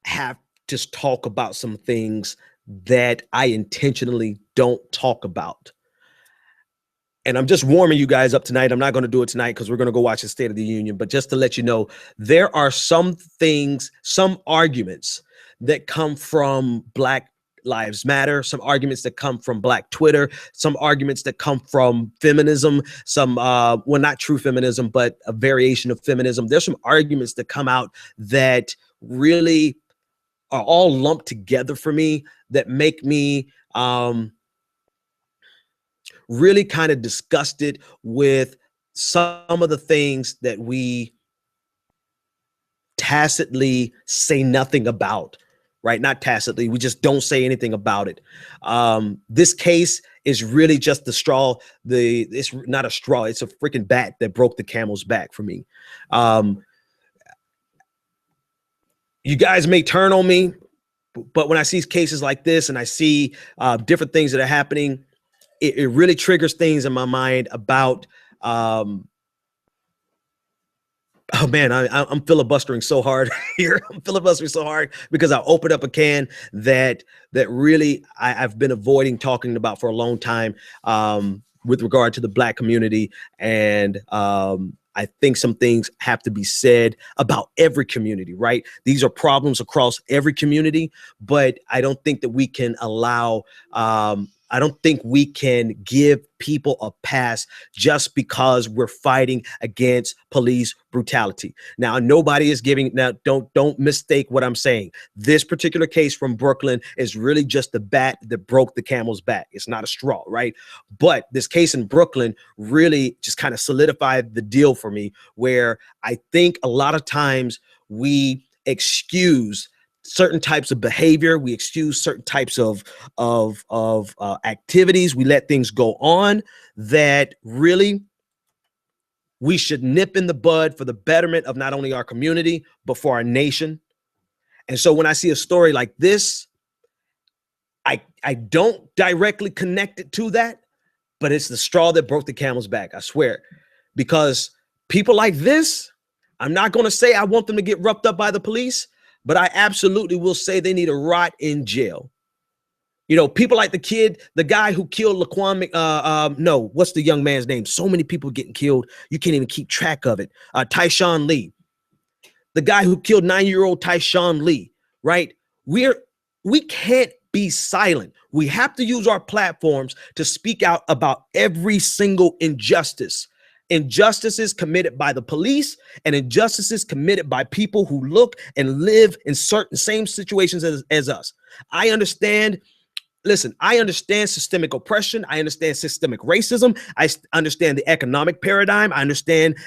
have to talk about some things that I intentionally don't talk about. And I'm just warming you guys up tonight. I'm not going to do it tonight because we're going to go watch the State of the Union. But just to let you know, there are some things, some arguments that come from Black Lives Matter, some arguments that come from Black Twitter, some arguments that come from feminism, some, well, not true feminism, but a variation of feminism. There's some arguments that come out that really are all lumped together for me that make me really kind of disgusted with some of the things that we tacitly say nothing about, right? Not tacitly, we just don't say anything about it. This case is really just the straw. It's not a straw, it's a freaking bat that broke the camel's back for me. You guys may turn on me, but when I see cases like this and I see different things that are happening, it really triggers things in my mind about, oh man, I'm filibustering so hard here. I'm filibustering so hard because I opened up a can that really I've been avoiding talking about for a long time with regard to the Black community. And I think some things have to be said about every community, right? These are problems across every community, but I don't think that we can allow, I don't think we can give people a pass just because we're fighting against police brutality. Now, nobody is giving, now don't mistake what I'm saying. This particular case from Brooklyn is really just the bat that broke the camel's back. It's not a straw, right? But this case in Brooklyn really just kind of solidified the deal for me, where I think a lot of times we excuse certain types of behavior, we excuse certain types of activities, we let things go on that really we should nip in the bud for the betterment of not only our community, but for our nation. And so when I see a story like this, I don't directly connect it to that, but it's the straw that broke the camel's back, I swear. Because people like this, I'm not going to say I want them to get roughed up by the police, but I absolutely will say they need to rot in jail. You know, people like the guy who killed Laquan, no, what's the young man's name? So many people getting killed, you can't even keep track of it. Tyshawn Lee, the guy who killed 9-year-old Tyshawn Lee, right? We can't be silent. We have to use our platforms to speak out about every single injustice. Injustices committed by the police and injustices committed by people who look and live in certain same situations as us. I understand. Listen, I understand systemic oppression. I understand systemic racism. I understand the economic paradigm. I understand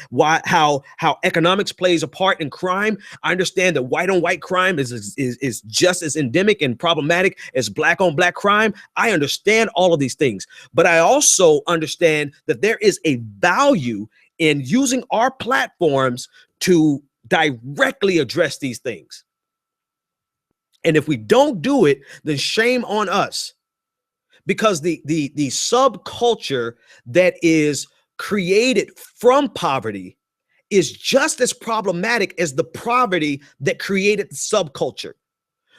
how economics plays a part in crime. I understand that white on white crime is just as endemic and problematic as black on black crime. I understand all of these things, but I also understand that there is a value in using our platforms to directly address these things. And if we don't do it, then shame on us, because the subculture that is created from poverty is just as problematic as the poverty that created the subculture.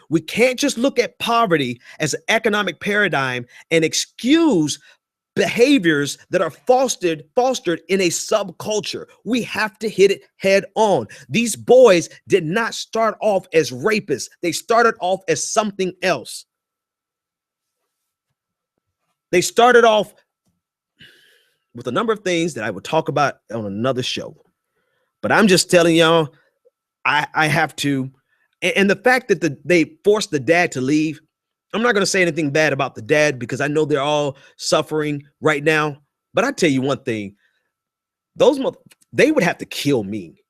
We can't just look at poverty as an economic paradigm and excuse behaviors that are fostered in a subculture. We have to hit it head on. These boys did not start off as rapists. They started off as something else. They started off with a number of things that I would talk about on another show. But I'm just telling y'all, I have to, and the fact that they forced the dad to leave, I'm not going to say anything bad about the dad because I know they're all suffering right now. But I tell you one thing, they would have to kill me.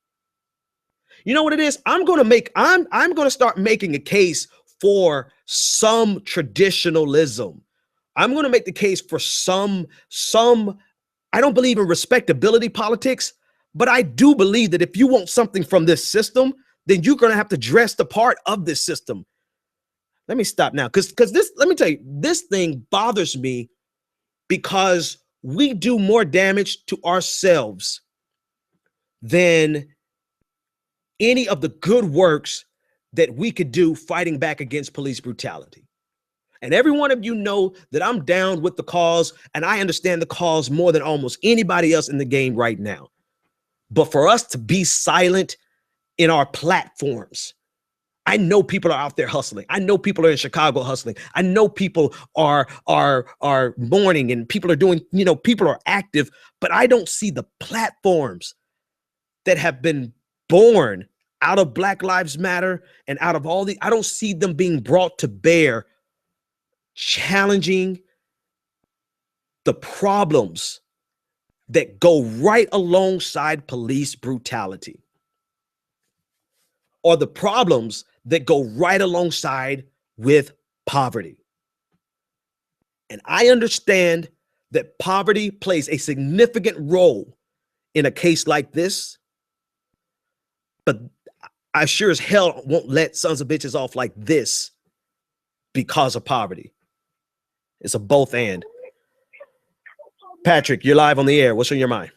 You know what it is? I'm going to start making a case for some traditionalism. I'm going to make the case for some, I don't believe in respectability politics, but I do believe that if you want something from this system, then you're going to have to dress the part of this system. Let me stop now, because this, let me tell you, this thing bothers me because we do more damage to ourselves than any of the good works that we could do fighting back against police brutality. And every one of you know that I'm down with the cause, and I understand the cause more than almost anybody else in the game right now. But for us to be silent in our platforms, I know people are out there hustling. I know people are in Chicago hustling. I know people are mourning, and people are doing, people are active, but I don't see the platforms that have been born out of Black Lives Matter and out of all I don't see them being brought to bear, challenging the problems that go right alongside police brutality, or the problems that go right alongside with poverty. And I understand that poverty plays a significant role in a case like this, but I sure as hell won't let sons of bitches off like this because of poverty. It's a both and. Patrick, you're live on the air. What's on your mind?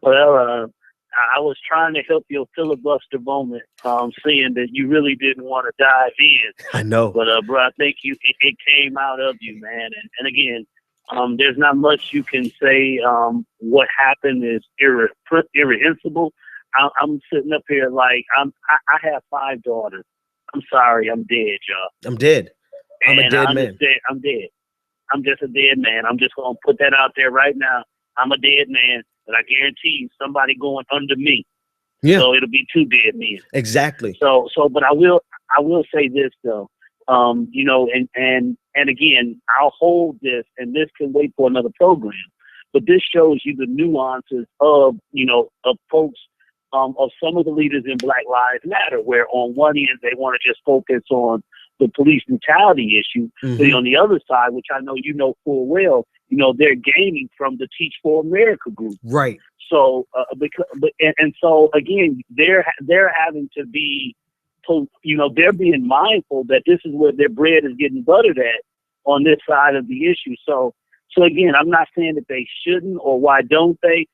Well, I was trying to help your filibuster moment, seeing that you really didn't want to dive in. I know. But, bro, I think it came out of you, man. And again, there's not much you can say. What happened is irreprehensible. I'm sitting up here like I have 5 daughters. I'm sorry, I'm dead, y'all. I'm dead. I'm a dead man. I'm dead. I'm just a dead man. I'm just gonna put that out there right now. I'm a dead man, but I guarantee you somebody going under me. Yeah. So it'll be 2 dead men. Exactly. So but I will say this though. And again, I'll hold this, and this can wait for another program. But this shows you the nuances of folks, of some of the leaders in Black Lives Matter, where on one end they want to just focus on the police brutality issue, but on the other side, which I know you know full well, they're gaining from the Teach for America group. Right. So, so again, they're having to be, they're being mindful that this is where their bread is getting buttered at on this side of the issue. So again, I'm not saying that they shouldn't or why don't they.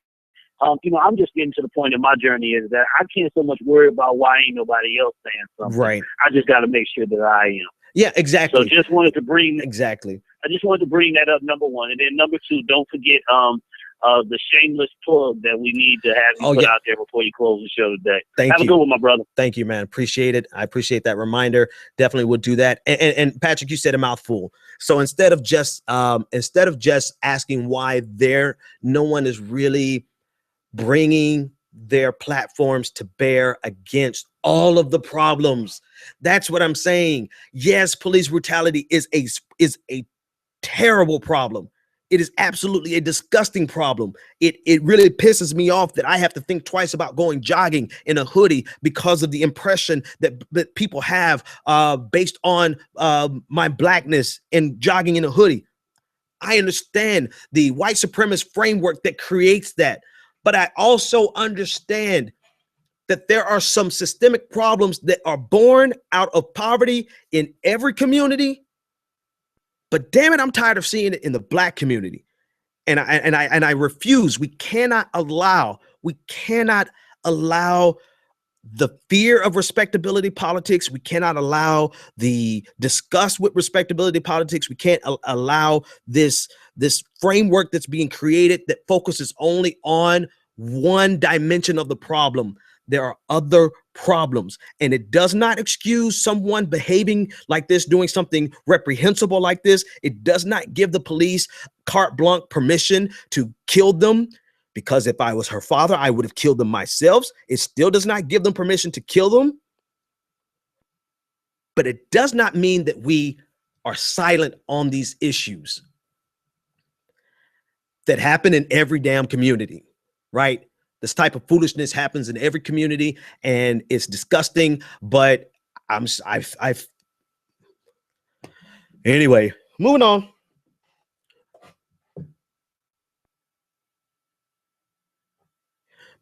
I'm just getting to the point in my journey is that I can't so much worry about why ain't nobody else saying something. Right. I just got to make sure that I am. Yeah, exactly. So just wanted to bring exactly. I just wanted to bring that up, number one, and then number two, don't forget the shameless plug that we need to have you put out there before you close the show today. Have a good one, my brother. Thank you, man. Appreciate it. I appreciate that reminder. Definitely would do that. And Patrick, you said a mouthful. So instead of just asking why no one is really bringing their platforms to bear against all of the problems. That's what I'm saying. Yes, police brutality is a terrible problem. It is absolutely a disgusting problem. It really pisses me off that I have to think twice about going jogging in a hoodie because of the impression that people have based on my blackness and jogging in a hoodie. I understand the white supremacist framework that creates that. But I also understand that there are some systemic problems that are born out of poverty in every community. But damn it, I'm tired of seeing it in the Black community. And I refuse. We cannot allow the fear of respectability politics. We cannot allow the disgust with respectability politics. We can't allow this framework that's being created that focuses only on one dimension of the problem. There are other problems, and it does not excuse someone behaving like this, doing something reprehensible like this. It does not give the police carte blanche permission to kill them, because if I was her father, I would have killed them myself. It still does not give them permission to kill them. But it does not mean that we are silent on these issues that happen in every damn community, right? This type of foolishness happens in every community, and it's disgusting. But anyway, moving on.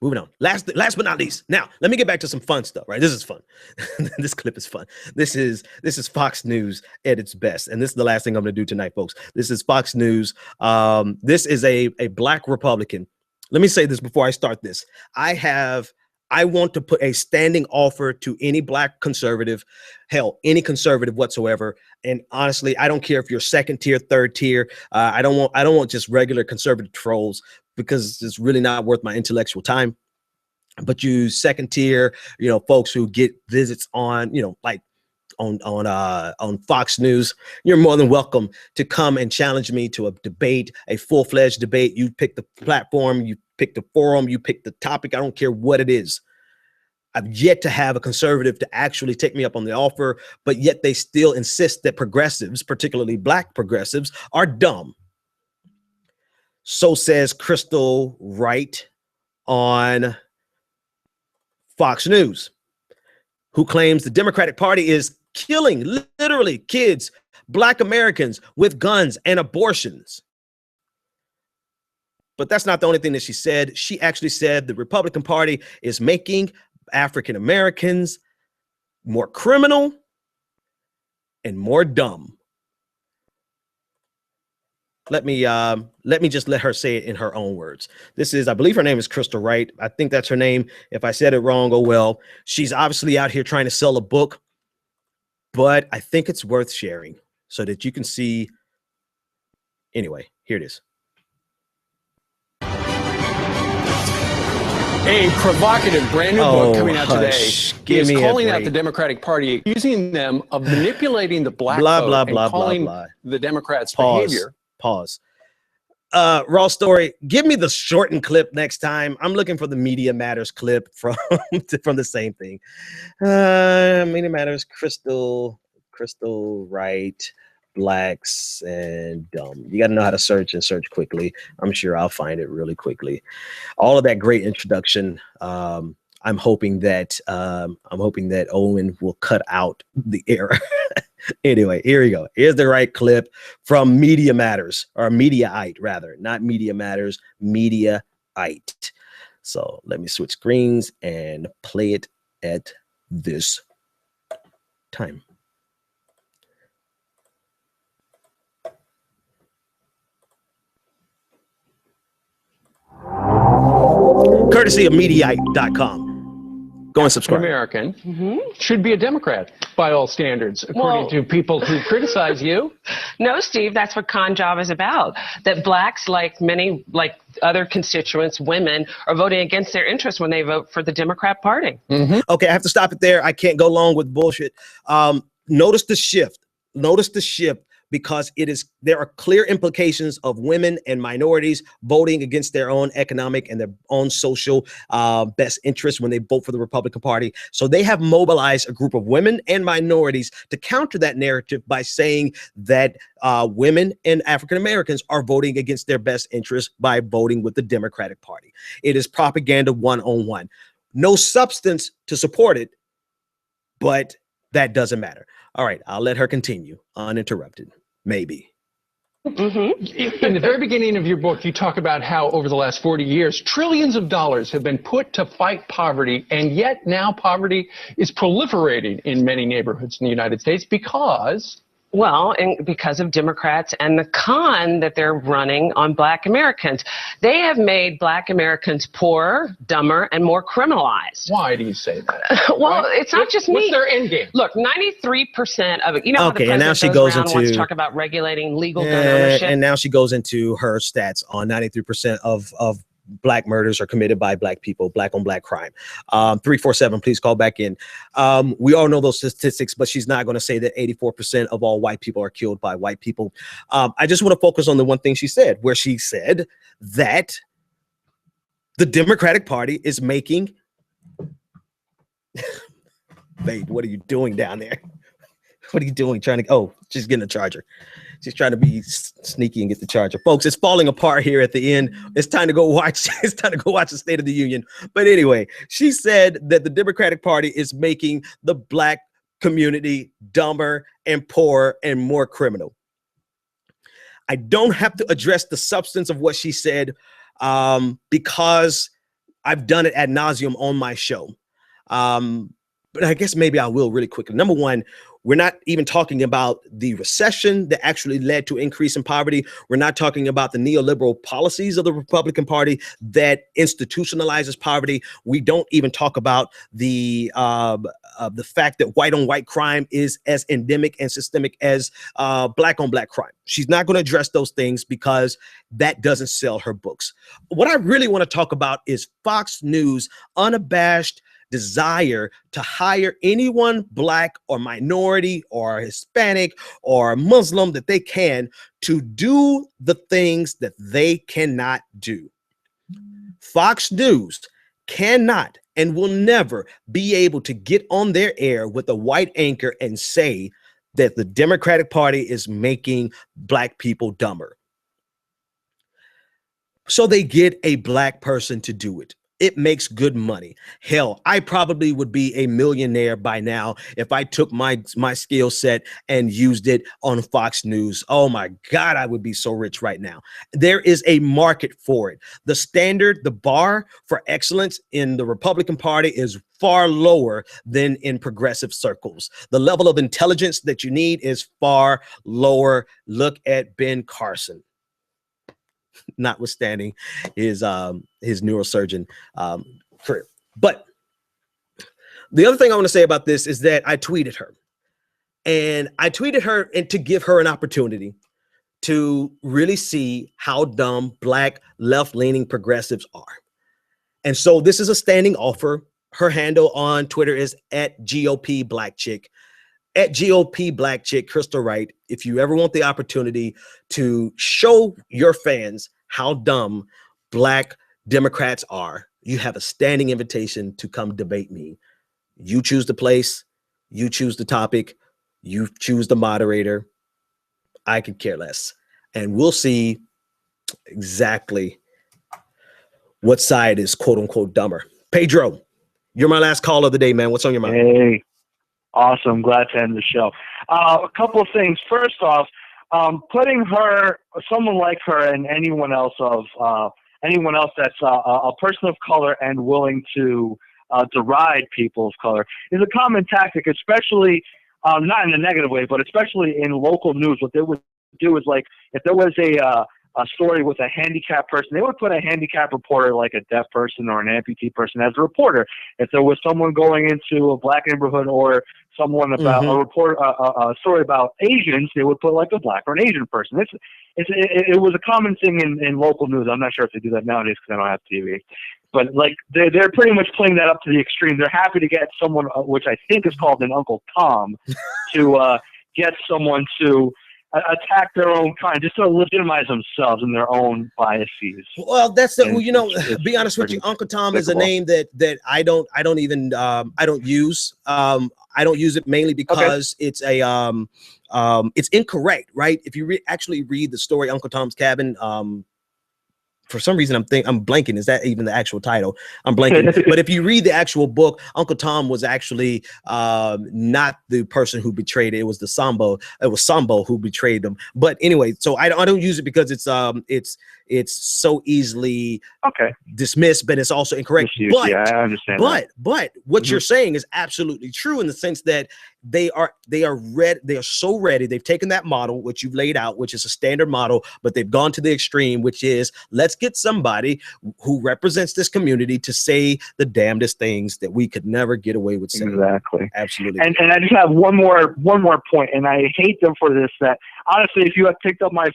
Moving on. Last but not least. Now, let me get back to some fun stuff, right? This is fun. This clip is fun. This is Fox News at its best. And this is the last thing I'm going to do tonight, folks. This is Fox News. This is a black Republican. Let me say this before I start this. I want to put a standing offer to any black conservative, hell, any conservative whatsoever. And honestly, I don't care if you're second tier, third tier. I don't want just regular conservative trolls, because it's really not worth my intellectual time. But you second tier, folks who get visits on, like on Fox News, you're more than welcome to come and challenge me to a debate, a full-fledged debate. You pick the platform, you pick the forum, you pick the topic. I don't care what it is. I've yet to have a conservative to actually take me up on the offer, but yet they still insist that progressives, particularly black progressives, are dumb. So says Crystal Wright on Fox News, who claims the Democratic Party is killing literally kids, black Americans, with guns and abortions. But that's not the only thing that she said. She actually said the Republican Party is making African Americans more criminal and more dumb. Let me just let her say it in her own words. This is, I believe her name is Crystal Wright. I think that's her name. If I said it wrong, oh well. She's obviously out here trying to sell a book, but I think it's worth sharing so that you can see. Anyway, here it is. A provocative brand new book coming out today is calling out the Democratic Party, accusing them of manipulating the black vote and calling the Democrats' behavior. Pause. Raw story. Give me the shortened clip next time. I'm looking for the Media Matters clip from the same thing. Media Matters, Crystal Wright, blacks and dumb. You got to know how to search and search quickly. I'm sure I'll find it really quickly. All of that great introduction. I'm hoping that Owen will cut out the error. Anyway, here we go. Here's the right clip from Media Matters, or Mediaite rather, not Media Matters, Mediaite. So let me switch screens and play it at this time. Courtesy of Mediaite.com. Go and subscribe. American should be a Democrat by all standards, according to people who criticize you. No, Steve, that's what con job is about. That blacks, like many, like other constituents, women, are voting against their interests when they vote for the Democrat Party. Okay, I have to stop it there. I can't go long with bullshit. Notice the shift. Notice the shift. Because there are clear implications of women and minorities voting against their own economic and their own social best interests when they vote for the Republican Party. So they have mobilized a group of women and minorities to counter that narrative by saying that women and African Americans are voting against their best interests by voting with the Democratic Party. It is propaganda 101. No substance to support it, but that doesn't matter. All right, I'll let her continue uninterrupted. Maybe. In the very beginning of your book, you talk about how over the last 40 years, trillions of dollars have been put to fight poverty, and yet now poverty is proliferating in many neighborhoods in the United States because... Well, and because of Democrats and the con that they're running on black Americans. They have made black Americans poorer, dumber, and more criminalized. Why do you say that? Well, it's not just me. What's their end game? Look, 93% of it. You know, okay, how the and now she goes goes into wants to talk about regulating legal gun ownership. And now she goes into her stats on 93% of black murders are committed by black people, black on black crime. 347, please call back in. We all know those statistics, but she's not going to say that 84% of all white people are killed by white people. I just want to focus on the one thing she said, where she said that the Democratic Party is making... Babe, what are you doing down there? What are you doing? She's getting a charger. She's trying to be sneaky and get the charger. Folks, it's falling apart here at the end. It's time to go watch. It's time to go watch the State of the Union. But anyway, she said that the Democratic Party is making the black community dumber and poorer and more criminal. I don't have to address the substance of what she said because I've done it ad nauseum on my show. But I guess maybe I will really quickly. Number one, we're not even talking about the recession that actually led to increase in poverty. We're not talking about the neoliberal policies of the Republican Party that institutionalizes poverty. We don't even talk about the fact that white on white crime is as endemic and systemic as black on black crime. She's not going to address those things because that doesn't sell her books. What I really want to talk about is Fox News' unabashed desire to hire anyone black or minority or Hispanic or Muslim that they can to do the things that they cannot do. Fox News cannot and will never be able to get on their air with a white anchor and say that the Democratic Party is making black people dumber. So they get a black person to do it. It makes good money. Hell, I probably would be a millionaire by now if I took my skill set and used it on Fox News. Oh my God, I would be so rich right now. There is a market for it. The standard, the bar for excellence in the Republican Party is far lower than in progressive circles. The level of intelligence that you need is far lower. Look at Ben Carson. Notwithstanding his neurosurgeon career. But the other thing I want to say about this is that I tweeted her, and to give her an opportunity to really see how dumb black left-leaning progressives are. And so this is a standing offer. Her handle on Twitter is @GOP Black Chick. @GOP Black Chick, Crystal Wright. If you ever want the opportunity to show your fans how dumb black Democrats are, you have a standing invitation to come debate me. You choose the place, you choose the topic, you choose the moderator. I could care less. And we'll see exactly what side is quote unquote dumber. Pedro, you're my last call of the day, man. What's on your mind? Hey. Awesome. Glad to end the show. A couple of things. First off, putting someone like her, and anyone else that's a person of color and willing to deride people of color is a common tactic, especially not in a negative way, but especially in local news. What they would do is, like, if there was a story with a handicapped person, they would put a handicapped reporter, like a deaf person or an amputee person, as a reporter. If there was someone going into a black neighborhood or someone about a story about Asians, they would put like a black or an Asian person. It was a common thing in local news. I'm not sure if they do that nowadays because I don't have TV. But like they're pretty much playing that up to the extreme. They're happy to get someone, which I think is called an Uncle Tom, to get someone to attack their own kind, just to legitimize themselves and their own biases. Well, that's be honest with you, Uncle Tom is a name that I don't use. I don't use it mainly because it's incorrect, right? If you actually read the story Uncle Tom's Cabin, for some reason I'm blanking. Is that even the actual title? I'm blanking. But if you read the actual book, Uncle Tom was actually not the person who betrayed it. It was Sambo. It was Sambo who betrayed them. But anyway, so I don't use it because it's so easily dismissed, but it's also incorrect. But yeah, I understand. But what you're saying is absolutely true in the sense that they are so ready. They've taken that model which you've laid out, which is a standard model, but they've gone to the extreme, which is let's get somebody who represents this community to say the damnedest things that we could never get away with saying. Exactly. Absolutely. And I just have one more point, and I hate them for this. That honestly, if you had picked up my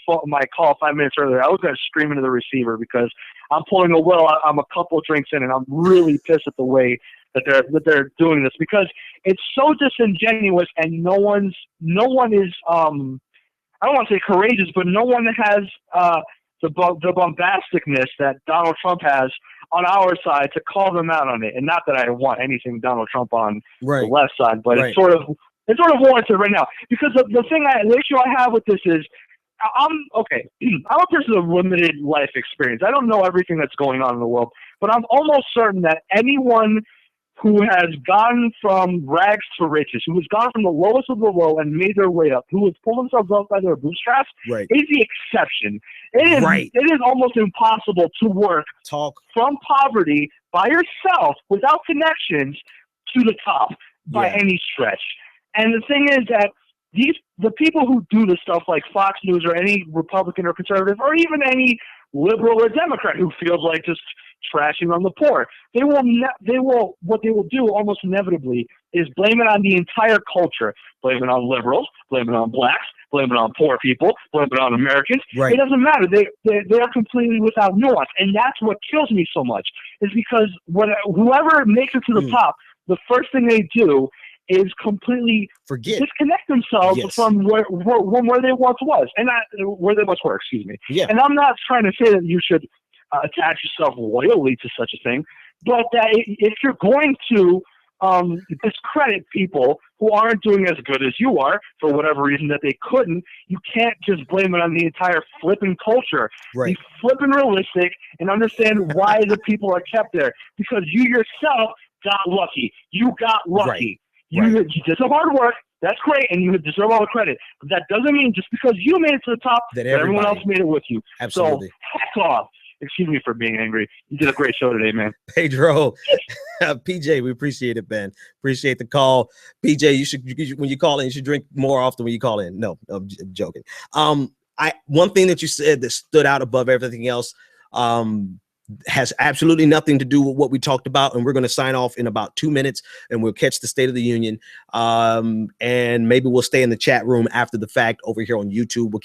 call 5 minutes earlier, I was going to scream into the receiver because I'm pulling a will. I'm a couple drinks in, and I'm really pissed at the way that they're doing this because it's so disingenuous, and no one is I don't want to say courageous, but no one has the bombasticness that Donald Trump has on our side to call them out on it. And not that I want anything Donald Trump on the left side, but it's sort of warranted right now because the issue I have with this is I'm a person of limited life experience. I don't know everything that's going on in the world, but I'm almost certain that anyone who has gone from rags to riches, who has gone from the lowest of the low and made their way up, who has pulled themselves up by their bootstraps, is the exception. It is almost impossible to work from poverty by yourself without connections to the top by any stretch. And the thing is that the people who do this stuff, like Fox News or any Republican or conservative or even any liberal or Democrat who feels like just trashing on the poor, what they will do almost inevitably is blame it on the entire culture, blame it on liberals, blame it on blacks, blame it on poor people, blame it on Americans. It doesn't matter. They are completely without nuance, and that's what kills me so much. Is because whoever makes it to the top, the first thing they do is completely disconnect themselves from where they once was, and where they once were. Excuse me. And I'm not trying to say that you should attach yourself loyally to such a thing, but that if you're going to discredit people who aren't doing as good as you are for whatever reason that they couldn't, you can't just blame it on the entire flipping culture. Be flipping realistic and understand why the people are kept there, because you yourself got lucky. You got lucky. You did some hard work. That's great, and you deserve all the credit. But that doesn't mean just because you made it to the top that everyone else made it with you. Absolutely. So, heck off. Excuse me for being angry. You did a great show today, man. Pedro, PJ, we appreciate it, man. Appreciate the call. PJ, you should when you call in, you should drink more often when you call in. No, I'm joking. One thing that you said that stood out above everything else, has absolutely nothing to do with what we talked about, and we're going to sign off in about 2 minutes, and we'll catch the State of the Union, and maybe we'll stay in the chat room after the fact over here on YouTube. We'll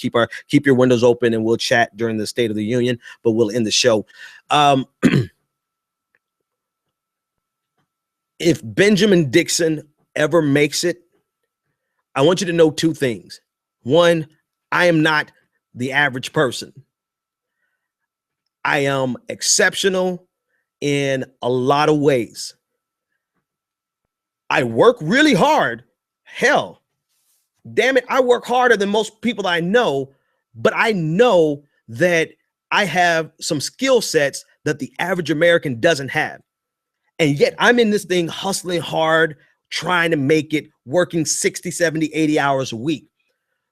keep your windows open, and we'll chat during the State of the Union, but we'll end the show. If Benjamin Dixon ever makes it, I want you to know two things. One, I am not the average person. I am exceptional in a lot of ways. I work really hard. Hell, damn it, I work harder than most people I know, but I know that I have some skill sets that the average American doesn't have. And yet I'm in this thing hustling hard, trying to make it, working 60, 70, 80 hours a week.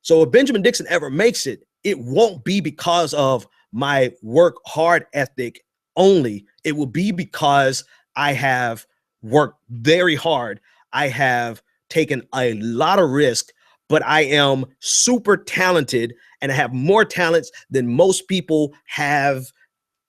So if Benjamin Dixon ever makes it, it won't be because of my work hard ethic only. It will be because I have worked very hard. I have taken a lot of risk, but I am super talented, and I have more talents than most people have.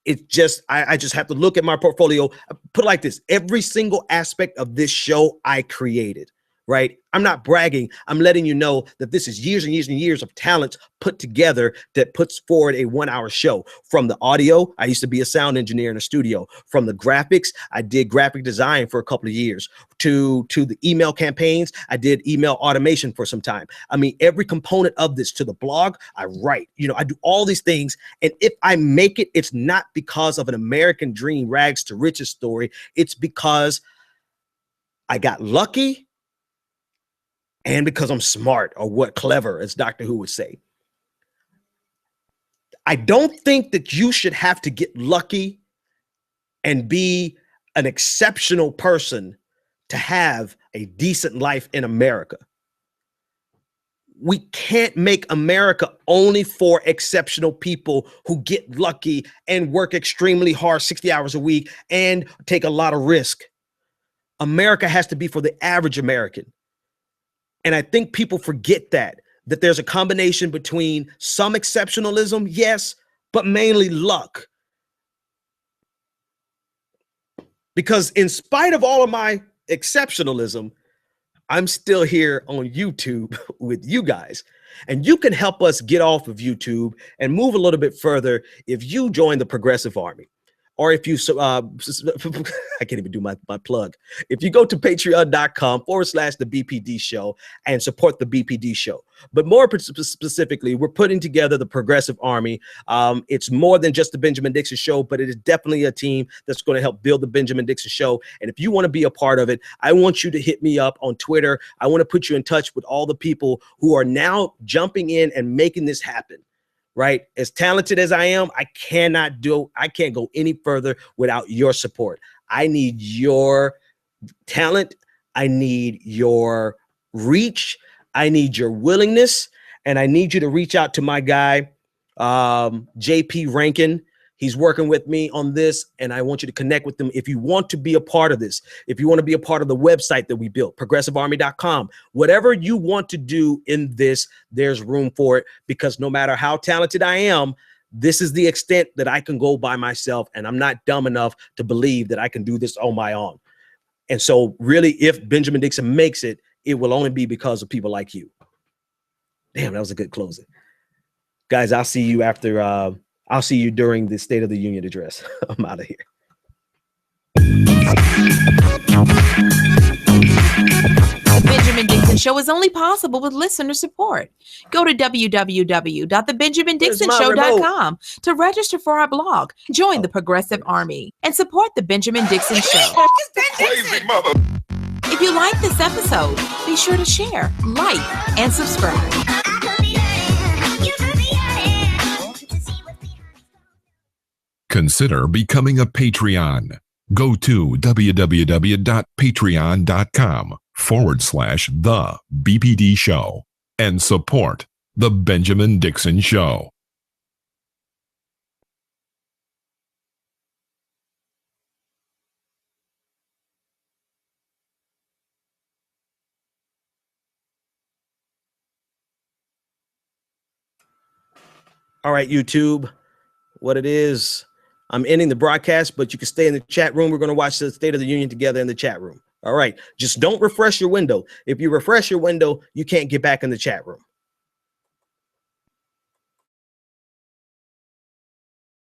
It's just, I just have to look at my portfolio. Put it like this: every single aspect of this show I created, right? I'm not bragging. I'm letting you know that this is years and years and years of talent put together that puts forward a 1-hour show. From the audio, I used to be a sound engineer in a studio. From the graphics, I did graphic design for a couple of years. To the email campaigns, I did email automation for some time. I mean, every component of this, to the blog, I write. I do all these things. And if I make it, it's not because of an American dream, rags to riches story. It's because I got lucky, and because I'm smart, or what clever, as Doctor Who would say. I don't think that you should have to get lucky and be an exceptional person to have a decent life in America. We can't make America only for exceptional people who get lucky and work extremely hard, 60 hours a week, and take a lot of risk. America has to be for the average American. And I think people forget that there's a combination between some exceptionalism, yes, but mainly luck. Because in spite of all of my exceptionalism, I'm still here on YouTube with you guys. And you can help us get off of YouTube and move a little bit further if you join the Progressive Army. Or if you, I can't even do my plug. If you go to patreon.com/the BPD show and support the BPD show. But more specifically, we're putting together the Progressive Army. It's more than just the Benjamin Dixon show, but it is definitely a team that's going to help build the Benjamin Dixon show. And if you want to be a part of it, I want you to hit me up on Twitter. I want to put you in touch with all the people who are now jumping in and making this happen. Right? As talented as I am, I can't go any further without your support. I need your talent. I need your reach. I need your willingness. And I need you to reach out to my guy, JP Rankin. He's working with me on this, and I want you to connect with them if you want to be a part of this. If you want to be a part of the website that we built, progressivearmy.com, whatever you want to do in this, there's room for it, because no matter how talented I am, this is the extent that I can go by myself, and I'm not dumb enough to believe that I can do this on my own. And so really, if Benjamin Dixon makes it, it will only be because of people like you. Damn, that was a good closing. Guys, I'll see you after, I'll see you during the State of the Union address. I'm out of here. The Benjamin Dixon Show is only possible with listener support. Go to www.thebenjamindixonshow.com to register for our blog, join the Progressive Army, and support the Benjamin Dixon Show. Crazy mother. If you like this episode, be sure to share, like, and subscribe. Consider becoming a Patreon. Go to www.patreon.com/The BPD Show and support The Benjamin Dixon Show. All right, YouTube, what it is, I'm ending the broadcast, but you can stay in the chat room. We're going to watch the State of the Union together in the chat room. All right, just don't refresh your window. If you refresh your window, you can't get back in the chat room.